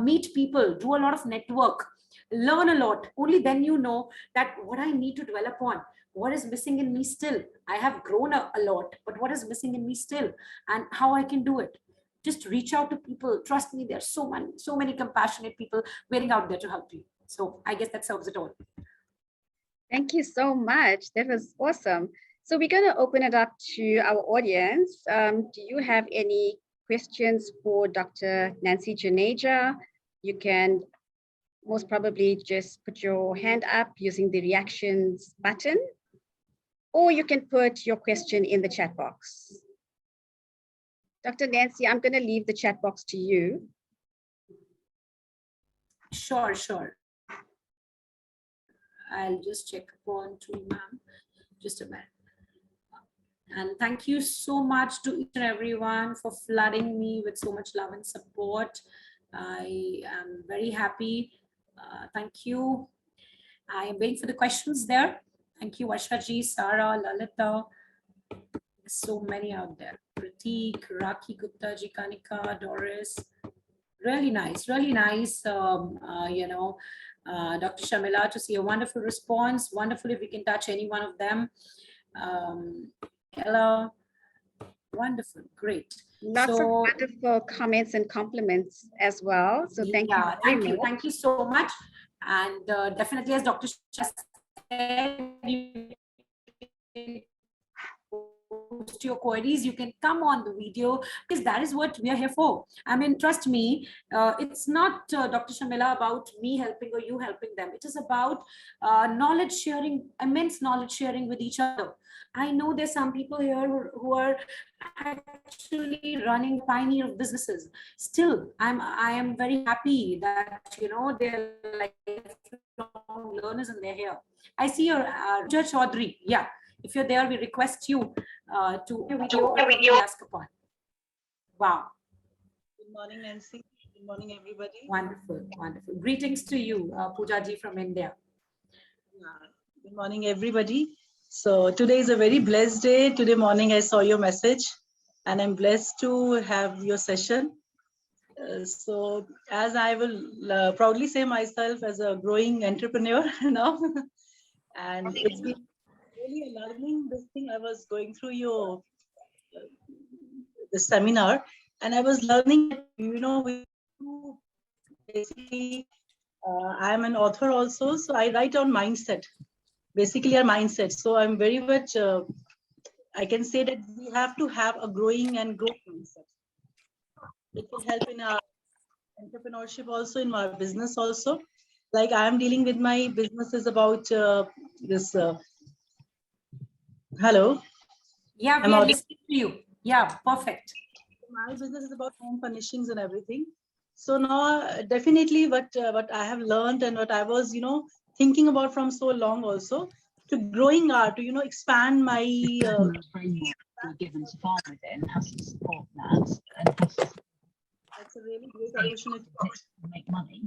meet people, do a lot of network, learn a lot. Only then you know that what I need to develop on, what is missing in me still. I have grown a lot, but what is missing in me still, and how I can do it. Just reach out to people. Trust me, there's so many compassionate people waiting out there to help you. So I guess that serves it all. Thank you so much. That was awesome. So we're going to open it up to our audience. Do you have any questions for Dr. Nancy Juneja? You can most probably just put your hand up using the reactions button, or you can put your question in the chat box. Dr. Nancy, I'm going to leave the chat box to you. Sure. I'll just check upon to ma'am. Just a minute. And thank you so much to each and everyone for flooding me with so much love and support. I am very happy. Thank you. I am waiting for the questions there. Thank you, Ashaji, Sarah, Lalita. So many out there. Pratik, Raki Gupta, Jikanika, Doris. Really nice, you know, Dr. Shamila, to see a wonderful response. Wonderful if we can touch any one of them. Ella, wonderful, great. Lots of wonderful comments and compliments as well. So thank you. Thank you so much. And definitely, as Dr. Shah said, you can post your queries, you can come on the video, because that is what we are here for. I mean, trust me, it's not Dr. Shamila about me helping or you helping them. It is about knowledge sharing, immense knowledge sharing with each other. I know there's some people here who are actually running pioneer of businesses. Still, I am very happy that, you know, they're like lifelong learners and they're here. I see your Judge Chaudhary. Yeah. If you're there, we request you to video ask upon. Wow. Good morning, Nancy. Good morning, everybody. Wonderful. Greetings to you, Poojaji from India. Good morning, everybody. So today is a very blessed day. Today morning, I saw your message, and I'm blessed to have your session. So as I will proudly say myself as a growing entrepreneur now, and it's been really learning this thing. I was going through your the seminar, and I was learning, you know, basically I am an author also, so I write on mindset, basically our mindset. So I'm very much I can say that we have to have a growing and growth mindset. It will help in our entrepreneurship also, in my business also. Like I am dealing with my businesses about this hello. Yeah, we are listening to you. Yeah, perfect. My business is about home furnishings and everything. So now, definitely, what I have learned and what I was, thinking about from so long also, to growing art, to expand my. Framework we're given to farm within has to support that and has to That's a really great opportunity. make money.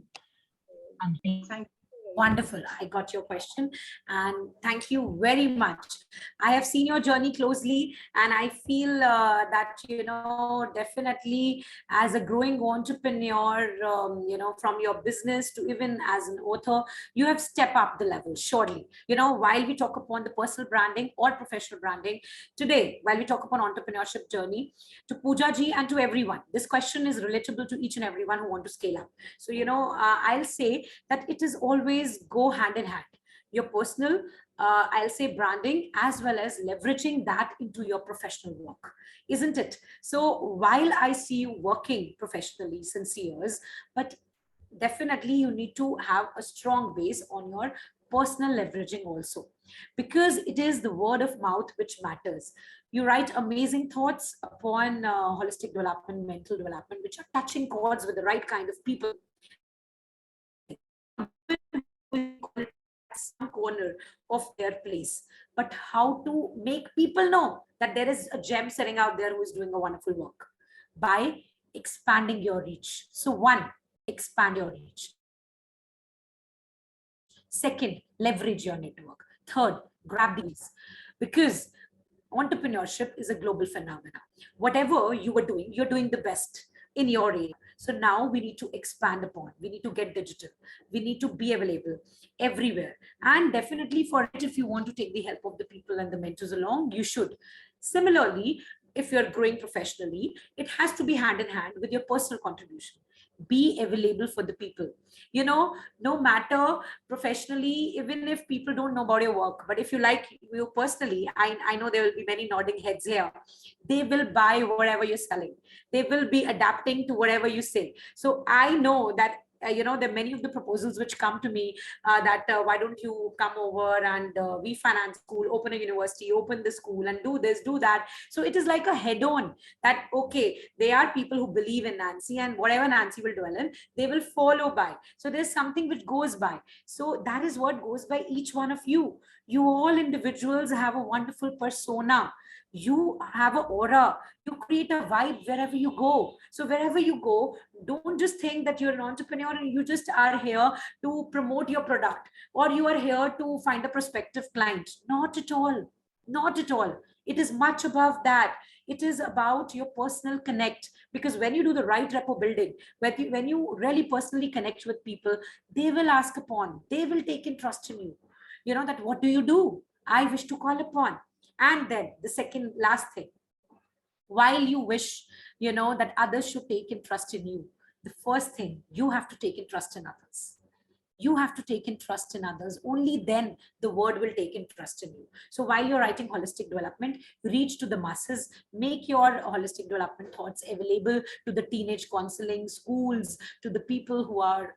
And Thank you. Wonderful. I got your question, and thank you very much. I have seen your journey closely, and I feel that, definitely as a growing entrepreneur, from your business to even as an author, you have stepped up the level, surely. While we talk upon the personal branding or professional branding today, while we talk upon entrepreneurship journey, to Pooja ji and to everyone, this question is relatable to each and everyone who want to scale up. So, I'll say that it is always go hand in hand. Your personal, I'll say branding, as well as leveraging that into your professional work, isn't it? So while I see you working professionally since years, but definitely you need to have a strong base on your personal leveraging also, because it is the word of mouth which matters. You write amazing thoughts upon holistic development, mental development, which are touching chords with the right kind of people. Some corner of their place, but how to make people know that there is a gem sitting out there who is doing a wonderful work? By expanding your reach. So one, expand your reach. Second, leverage your network. Third, grab these, because entrepreneurship is a global phenomenon. Whatever you are doing, you're doing the best in your area. So now we need to expand upon, we need to get digital, we need to be available everywhere. And definitely for it, if you want to take the help of the people and the mentors along, you should. Similarly, if you're growing professionally, it has to be hand in hand with your personal contribution. Be available for the people. No matter professionally, even if people don't know about your work, but if you like you personally, I know there will be many nodding heads here. They will buy whatever you're selling. They will be adapting to whatever you say. So I know that there are many of the proposals which come to me, that why don't you come over and we finance school, open a university, open the school, and do this, do that. So it is like a head on that, okay, they are people who believe in Nancy, and whatever Nancy will dwell in, they will follow by. So there's something which goes by. So that is what goes by each one of you. You all individuals have a wonderful persona. You have an aura. You create a vibe wherever you go. So wherever you go, don't just think that you're an entrepreneur and you just are here to promote your product, or you are here to find a prospective client. Not at all. Not at all. It is much above that. It is about your personal connect, because when you do the right repo building, when you really personally connect with people, they will ask upon, they will take in trust in you. That what do you do? I wish to call upon. And then the second last thing, while you wish, that others should take in trust in you, the first thing, you have to take in trust in others. You have to take in trust in others. Only then the word will take in trust in you. So while you're writing holistic development, reach to the masses, make your holistic development thoughts available to the teenage counseling schools, to the people who are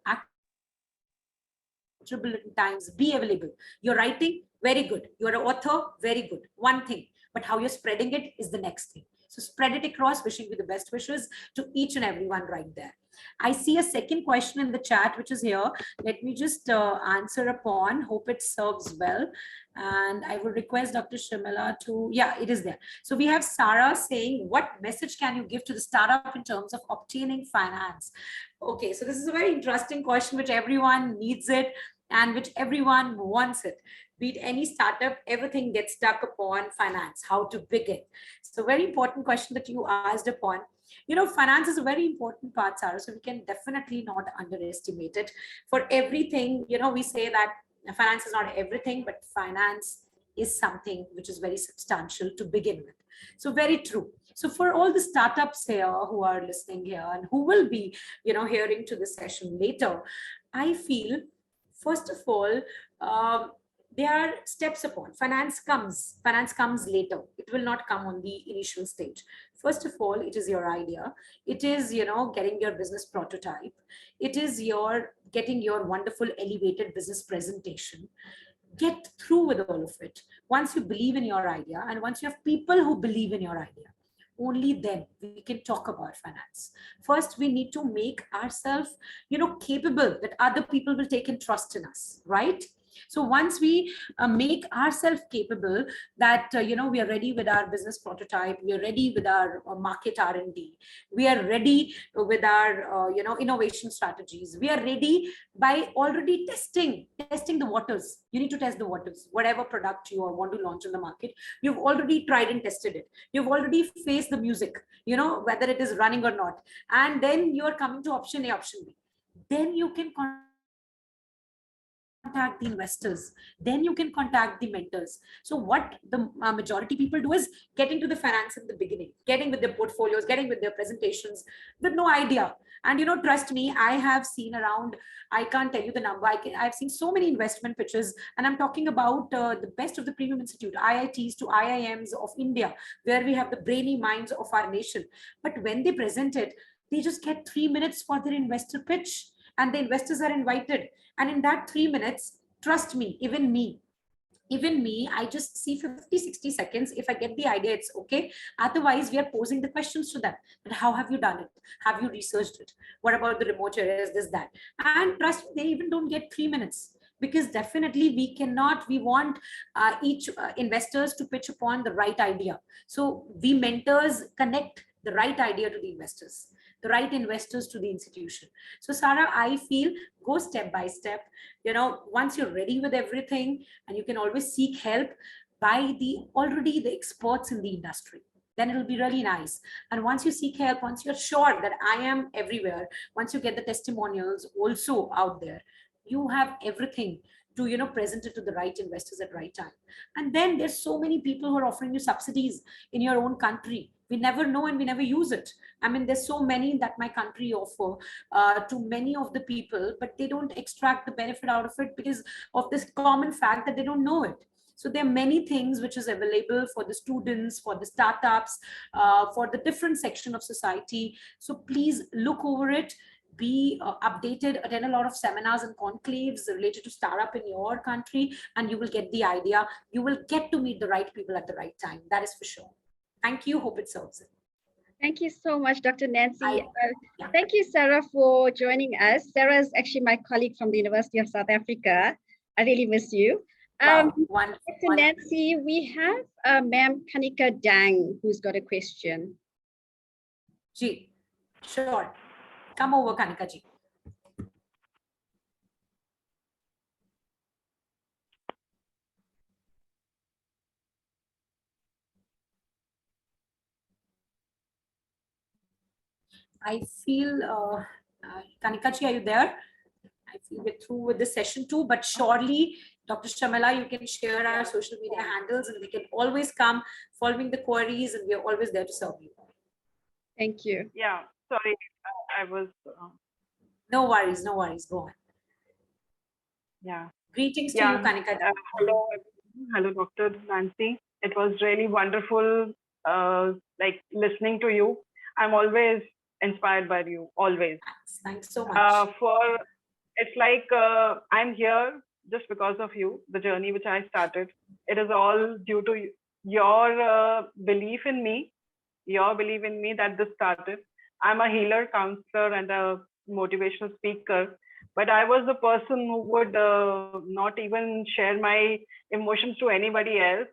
turbulent times. Be available. You're writing, very good. You're an author, very good. One thing, but how you're spreading it is the next thing. So spread it across, wishing you the best wishes to each and everyone right there. I see a second question in the chat, which is here. Let me just answer upon, hope it serves well. And I will request Dr. Shamila to, yeah, it is there. So we have Sarah saying, what message can you give to the startup in terms of obtaining finance? Okay, so this is a very interesting question, which everyone needs it and which everyone wants it. Be it any startup, everything gets stuck upon finance, how to begin. So very important question that you asked upon. Finance is a very important part, Sarah, so we can definitely not underestimate it. For everything, we say that finance is not everything, but finance is something which is very substantial to begin with. So very true. So for all the startups here who are listening here and who will be, hearing to this session later, I feel, first of all, there are steps upon. Finance comes later. It will not come on the initial stage. First of all, it is your idea. It is, getting your business prototype. It is your getting your wonderful elevated business presentation. Get through with all of it. Once you believe in your idea, and once you have people who believe in your idea, only then we can talk about finance. First, we need to make ourselves, capable that other people will take and trust in us, right? So once we make ourselves capable that we are ready with our business prototype, we are ready with our market R&D, we are ready with our innovation strategies, we are ready by already testing the waters. You need to test the waters. Whatever product you want to launch in the market, you've already tried and tested it, you've already faced the music, whether it is running or not, and then you are coming to option A, option B. Then you can contact the investors, then you can contact the mentors. So what the majority people do is getting to the finance in the beginning, getting with their portfolios, getting with their presentations with no idea. And trust me, I have seen around, I can't tell you the number, I've seen so many investment pitches, and I'm talking about the best of the premium institute, IITs to IIMs of India, where we have the brainy minds of our nation. But when they present it, they just get 3 minutes for their investor pitch, and the investors are invited. And in that 3 minutes, trust me, even me, I just see 50-60 seconds. If I get the idea, it's okay. Otherwise, we are posing the questions to them. But how have you done it? Have you researched it? What about the remote areas, this, that? And trust me, they even don't get 3 minutes, because definitely we want each investors to pitch upon the right idea. So we mentors connect the right idea to the investors, the right investors to the institution. So Sarah, I feel, go step by step. Once you're ready with everything, and you can always seek help by the experts in the industry, then it'll be really nice. And once you seek help, once you're sure that I am everywhere, once you get the testimonials also out there, you have everything to present it to the right investors at right time. And then there's so many people who are offering you subsidies in your own country. We never know, and we never use it. I mean, there's so many that my country offer to many of the people, but they don't extract the benefit out of it because of this common fact that they don't know it. So there are many things which is available for the students, for the startups, for the different section of society. So please look over it, be updated, attend a lot of seminars and conclaves related to startup in your country, and you will get the idea. You will get to meet the right people at the right time. That is for sure. Thank you. Hope it serves it. Thank you so much, Dr. Nancy. Yeah. Thank you, Sarah, for joining us. Sarah is actually my colleague from the University of South Africa. I really miss you. Wow, Dr. Nancy, we have Ma'am Kanika Dang, who's got a question. Ji, sure. Come over, Kanika ji. I feel, Kanika ji, are you there? I feel we're through with the session too, but surely, Dr. Shamala, you can share our social media handles, and we can always come following the queries, and we are always there to serve you. Thank you. Yeah, sorry, I was. No worries, no worries. Go on. Yeah. Greetings to you, Kanika. Hello, hello, Dr. Nancy. It was really wonderful, like listening to you. I'm always inspired by you, always. Thanks so much. It's like I'm here just because of you, the journey which I started. It is all due to your belief in me, that this started. I'm a healer, counselor, and a motivational speaker, but I was the person who would not even share my emotions to anybody else,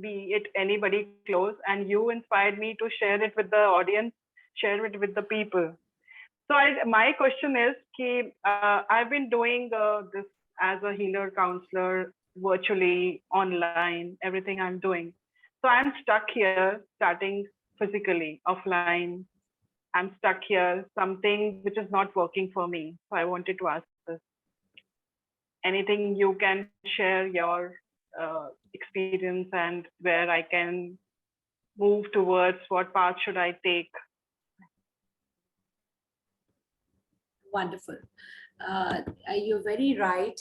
be it anybody close. And you inspired me to share it with the audience, share it with the people. So my question is, I've been doing this as a healer, counselor, virtually, online, everything I'm doing. So I'm stuck here, starting physically, offline. I'm stuck here, something which is not working for me. So I wanted to ask this. Anything you can share your experience and where I can move towards, what path should I take? Wonderful. You're very right.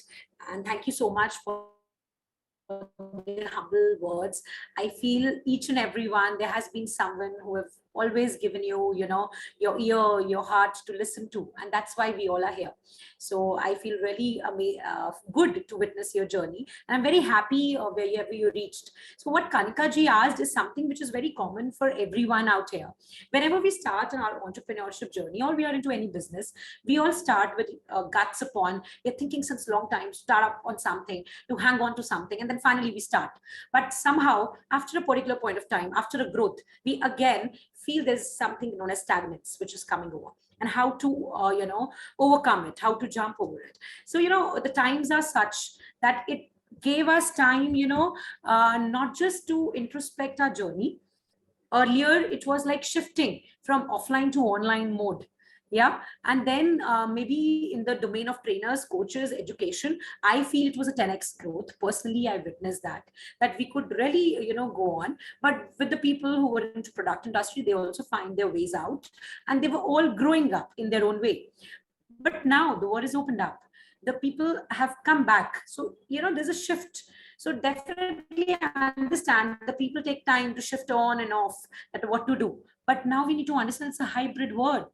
And thank you so much for the humble words. I feel each and every one, there has been someone who have always given you, your ear, your heart to listen to. And that's why we all are here. So I feel really good to witness your journey. And I'm very happy wherever you reached. So what Kanika ji asked is something which is very common for everyone out here. Whenever we start on our entrepreneurship journey or we are into any business, we all start with guts upon, we're thinking since long time, start up on something, to hang on to something, and then finally we start. But somehow, after a particular point of time, after a growth, we again feel there's something known as stagnance, which is coming over, and how to, overcome it, how to jump over it. So, the times are such that it gave us time, not just to introspect our journey. Earlier, it was like shifting from offline to online mode. Yeah. And then maybe in the domain of trainers, coaches, education, I feel it was a 10x growth. Personally, I witnessed that we could really, go on. But with the people who were into product industry, they also find their ways out, and they were all growing up in their own way. But now the world is opened up. The people have come back. So, there's a shift. So definitely I understand the people take time to shift on and off at what to do. But now we need to understand it's a hybrid world.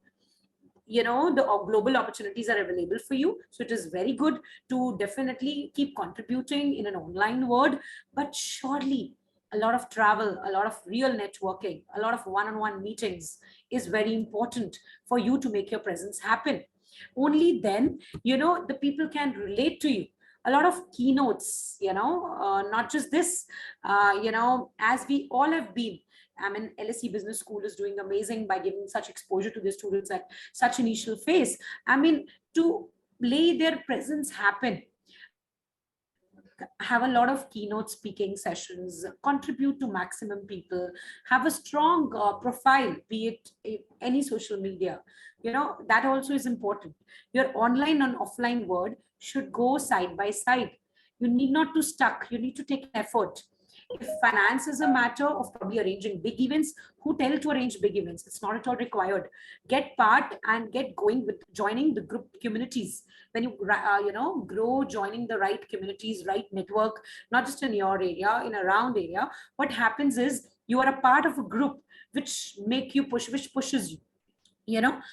The global opportunities are available for you. So it is very good to definitely keep contributing in an online world, but surely a lot of travel, a lot of real networking, a lot of one-on-one meetings is very important for you to make your presence happen. Only then, the people can relate to you. A lot of keynotes, not just this, as we all have been. I mean, LSE Business School is doing amazing by giving such exposure to the students at such initial phase. I mean, to lay their presence happen, have a lot of keynote speaking sessions, contribute to maximum people, have a strong profile, be it any social media, that also is important. Your online and offline world should go side by side. You need not to stuck, you need to take effort. If finance is a matter of probably arranging big events, who tell to arrange big events? It's not at all required. Get part and get going with joining the group communities. When you grow, joining the right communities, right network, not just in your area, in around area, what happens is you are a part of a group which which pushes you.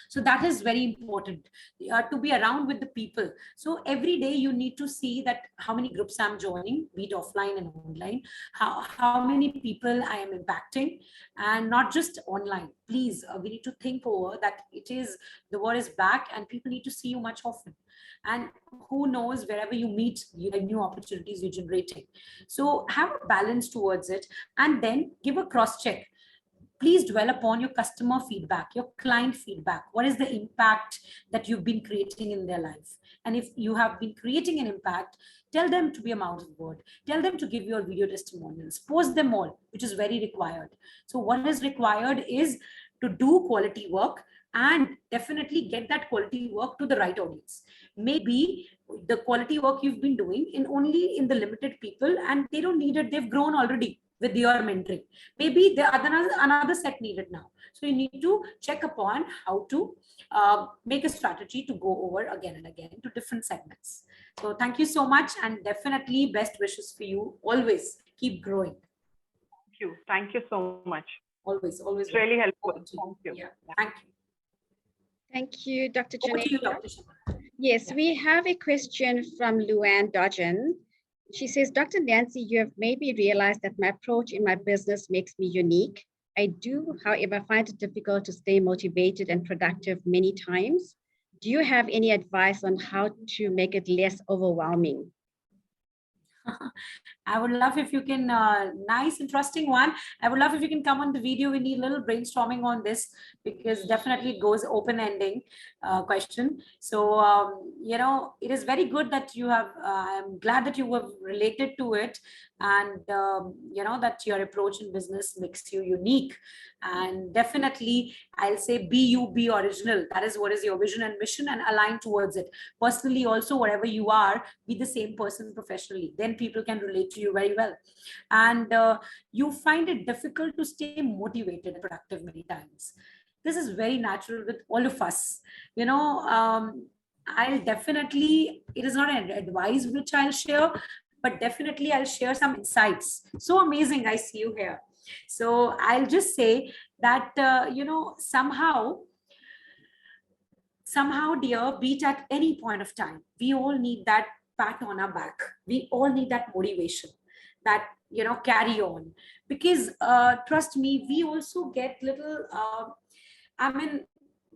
So that is very important, to be around with the people. So every day you need to see that how many groups I'm joining, be it offline and online, how many people I am impacting, and not just online. Please, we need to think over that the war is back and people need to see you much often. And who knows, wherever you meet, new opportunities you're generating. So have a balance towards it, and then give a cross check. Please dwell upon your customer feedback, your client feedback. What is the impact that you've been creating in their life? And if you have been creating an impact, tell them to be a mountain word. Tell them to give your video testimonials. Post them all, which is very required. So what is required is to do quality work and definitely get that quality work to the right audience. Maybe the quality work you've been doing only in the limited people, and they don't need it. They've grown already with your mentoring. Maybe the another set needed now. So you need to check upon how to make a strategy to go over again and again to different segments. So thank you so much, and definitely best wishes for you. Always keep growing. Thank you. Thank you so much. Always. It's really helpful. Thank you. Yeah. Thank you. Thank you, Dr. Over to you, Juneja. Dr. Shah. Yes, Yeah. we have a question from Luann Dodgen. She says, Dr. Nancy, you have made me realize that my approach in my business makes me unique. I do, however, find it difficult to stay motivated and productive many times. Do you have any advice on how to make it less overwhelming? I would love if you can, nice, interesting one. I would love if you can come on the video. We need a little brainstorming on this, because definitely it goes open-ending question. So, it is very good that you have, I'm glad that you have related to it, and, that your approach in business makes you unique. And definitely, I'll say be you, be original. That is what is your vision and mission, and align towards it. Personally, also, whatever you are, be the same person professionally. Then people can relate to you very well. And you find it difficult to stay motivated and productive many times. This is very natural with all of us. I'll definitely, it is not an advice which I'll share, but definitely I'll share some insights. So amazing, I see you here. So I'll just say that, somehow, dear, be it at any point of time, we all need that pat on our back. We all need that motivation, that, carry on. Because trust me, we also get little, I mean,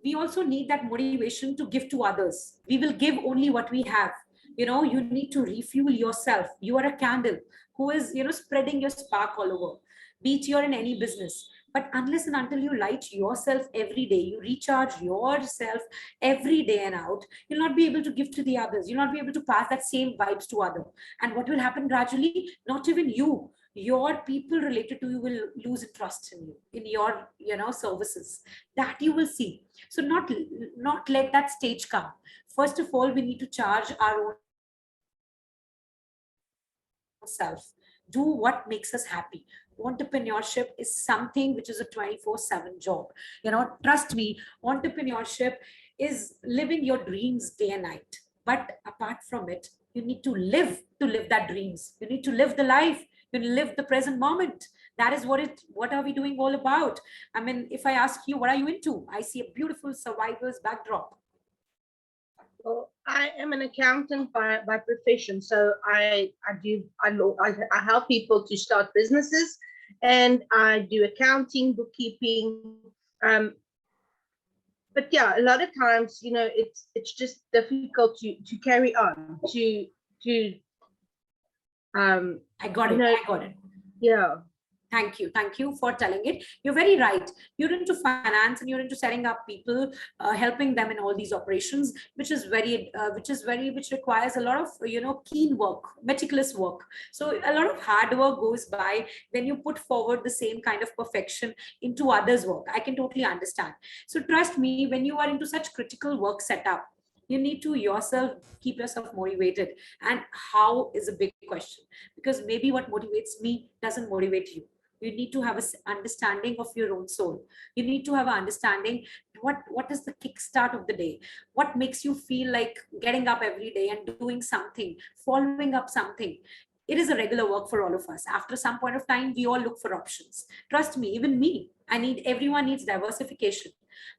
we also need that motivation to give to others. We will give only what we have. You need to refuel yourself. You are a candle who is, spreading your spark all over. Be it you're in any business. But unless and until you light yourself every day, you recharge yourself every day and out, you'll not be able to give to the others. You'll not be able to pass that same vibes to others. And what will happen gradually? Not even you, your people related to you will lose trust in you, in your, services. That you will see. So not let that stage come. First of all, we need to charge our own self. Do what makes us happy. Entrepreneurship is something which is a 24/7 job. Trust me, entrepreneurship is living your dreams day and night. But apart from it, you need to live that dreams. You need to live the life. You live the present moment. That is what are we doing all about? I mean, if I ask you, what are you into? I see a beautiful survivor's backdrop. Well, I am an accountant by profession, so I help people to start businesses, and I do accounting, bookkeeping. But yeah, a lot of times, it's just difficult to carry on, to I got it. I got it. Yeah. Thank you. Thank you for telling it. You're very right. You're into finance and you're into setting up people, helping them in all these operations, which requires a lot of, keen work, meticulous work. So a lot of hard work goes by when you put forward the same kind of perfection into others' work. I can totally understand. So trust me, when you are into such critical work setup, you need to keep yourself motivated. And how is a big question, because maybe what motivates me doesn't motivate you. You need to have an understanding of your own soul. You need to have an understanding what is the kickstart of the day, what makes you feel like getting up every day and doing something, following up something. It is a regular work for all of us. After some point of time, we all look for options. Trust me, even me, everyone needs diversification.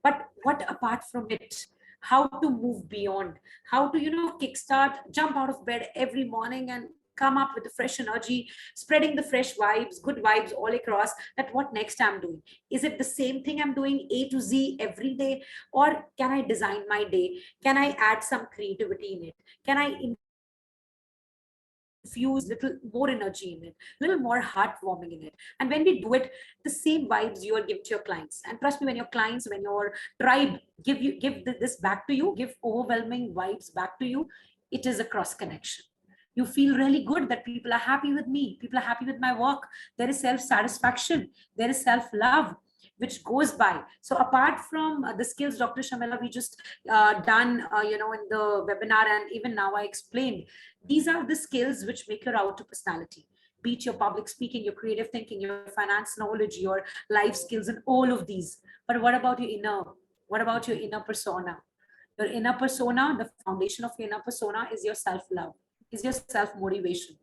But what apart from it? How to move beyond, how to, kickstart, jump out of bed every morning and come up with the fresh energy, spreading the fresh vibes, good vibes all across, that what next I'm doing. Is it the same thing I'm doing A to Z every day? Or can I design my day? Can I add some creativity in it? Can I infuse little more energy in it, little more heartwarming in it? And when we do it, the same vibes you are giving to your clients. And trust me, when your clients, when your tribe give this back to you, give overwhelming vibes back to you, it is a cross connection. You feel really good that people are happy with me, people are happy with my work. There is self-satisfaction, there is self-love which goes by. So apart from the skills, Dr. Shamela, we just done in the webinar, and even now I explained, these are the skills which make your outer personality. Be it your public speaking, your creative thinking, your finance knowledge, your life skills, and all of these. But what about your inner? What about your inner persona? Your inner persona, the foundation of your inner persona is your self-love, is your self-motivation.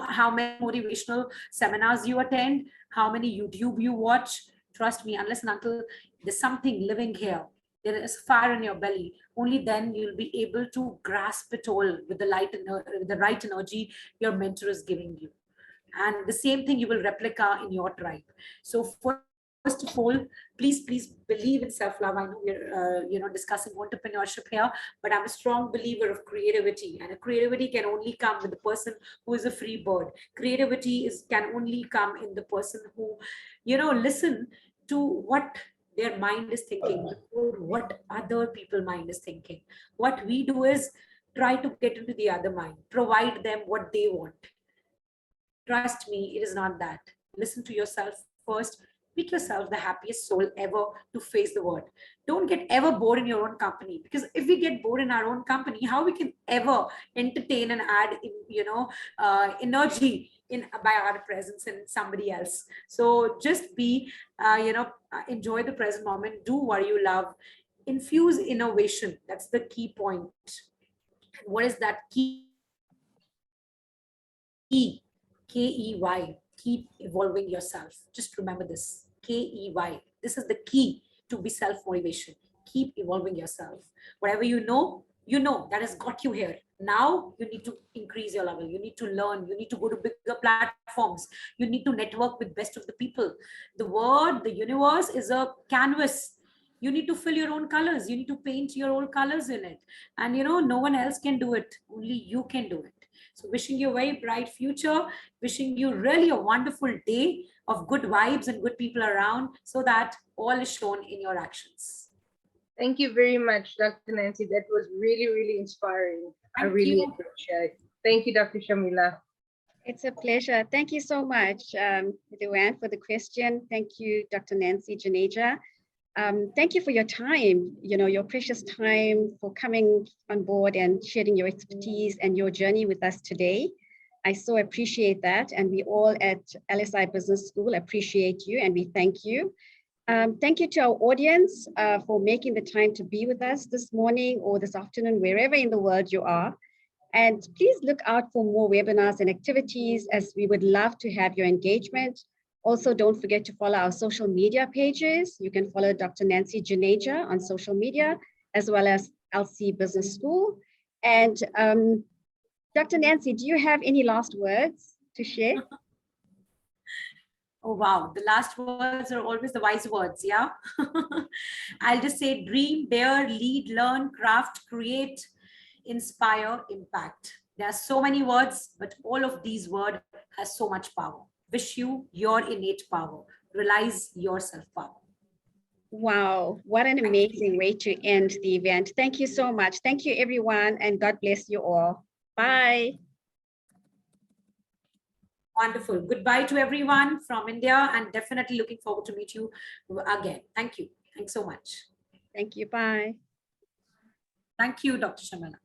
How many motivational seminars you attend, how many YouTube you watch. Trust me, unless and until there's something living here, there is fire in your belly, only then you'll be able to grasp it all with the right energy your mentor is giving you. And the same thing you will replica in your tribe. So first of all, please believe in self-love. I know we're discussing entrepreneurship here, but I'm a strong believer of creativity, and a creativity can only come with the person who is a free bird. Creativity can only come in the person who listen to what their mind is thinking before what other people's mind is thinking. What we do is try to get into the other mind, provide them what they want. Trust me, it is not that. Listen to yourself first. Make yourself the happiest soul ever to face the world. Don't get ever bored in your own company, because if we get bored in our own company, how we can ever entertain and add energy in by our presence in somebody else. So just enjoy the present moment, do what you love, infuse innovation. That's the key point. What is that key? Key, Key, keep evolving yourself. Just remember this, KEY. This is the key to be self-motivation. Keep evolving yourself. Whatever you know that has got you here. Now you need to increase your level. You need to learn. You need to go to bigger platforms. You need to network with best of the people. The world, the universe is a canvas. You need to fill your own colors. You need to paint your own colors in it. And no one else can do it. Only you can do it. So wishing you a very bright future, wishing you really a wonderful day of good vibes and good people around, so that all is shown in your actions. Thank you very much, Dr. Nancy. That was really, really inspiring. I really appreciate it. Thank you, Dr. Shamila. It's a pleasure. Thank you so much, Luann, for the question. Thank you, Dr. Nancy Juneja. Thank you for your time, your precious time, for coming on board and sharing your expertise and your journey with us today. I so appreciate that. And we all at LSI Business School appreciate you, and we thank you. Thank you to our audience for making the time to be with us this morning or this afternoon, wherever in the world you are. And please look out for more webinars and activities, as we would love to have your engagement. Also, don't forget to follow our social media pages. You can follow Dr. Nancy Juneja on social media, as well as LC Business School. And Dr. Nancy, do you have any last words to share? Oh, wow. The last words are always the wise words, yeah? I'll just say dream, dare, lead, learn, craft, create, inspire, impact. There are so many words, but all of these words has so much power. Wish you your innate power. Realize your self-power. Wow, what an amazing way to end the event. Thank you so much. Thank you, everyone, and God bless you all. Bye. Wonderful. Goodbye to everyone from India, and definitely looking forward to meet you again. Thank you. Thanks so much. Thank you. Bye. Thank you, Dr. Shamila.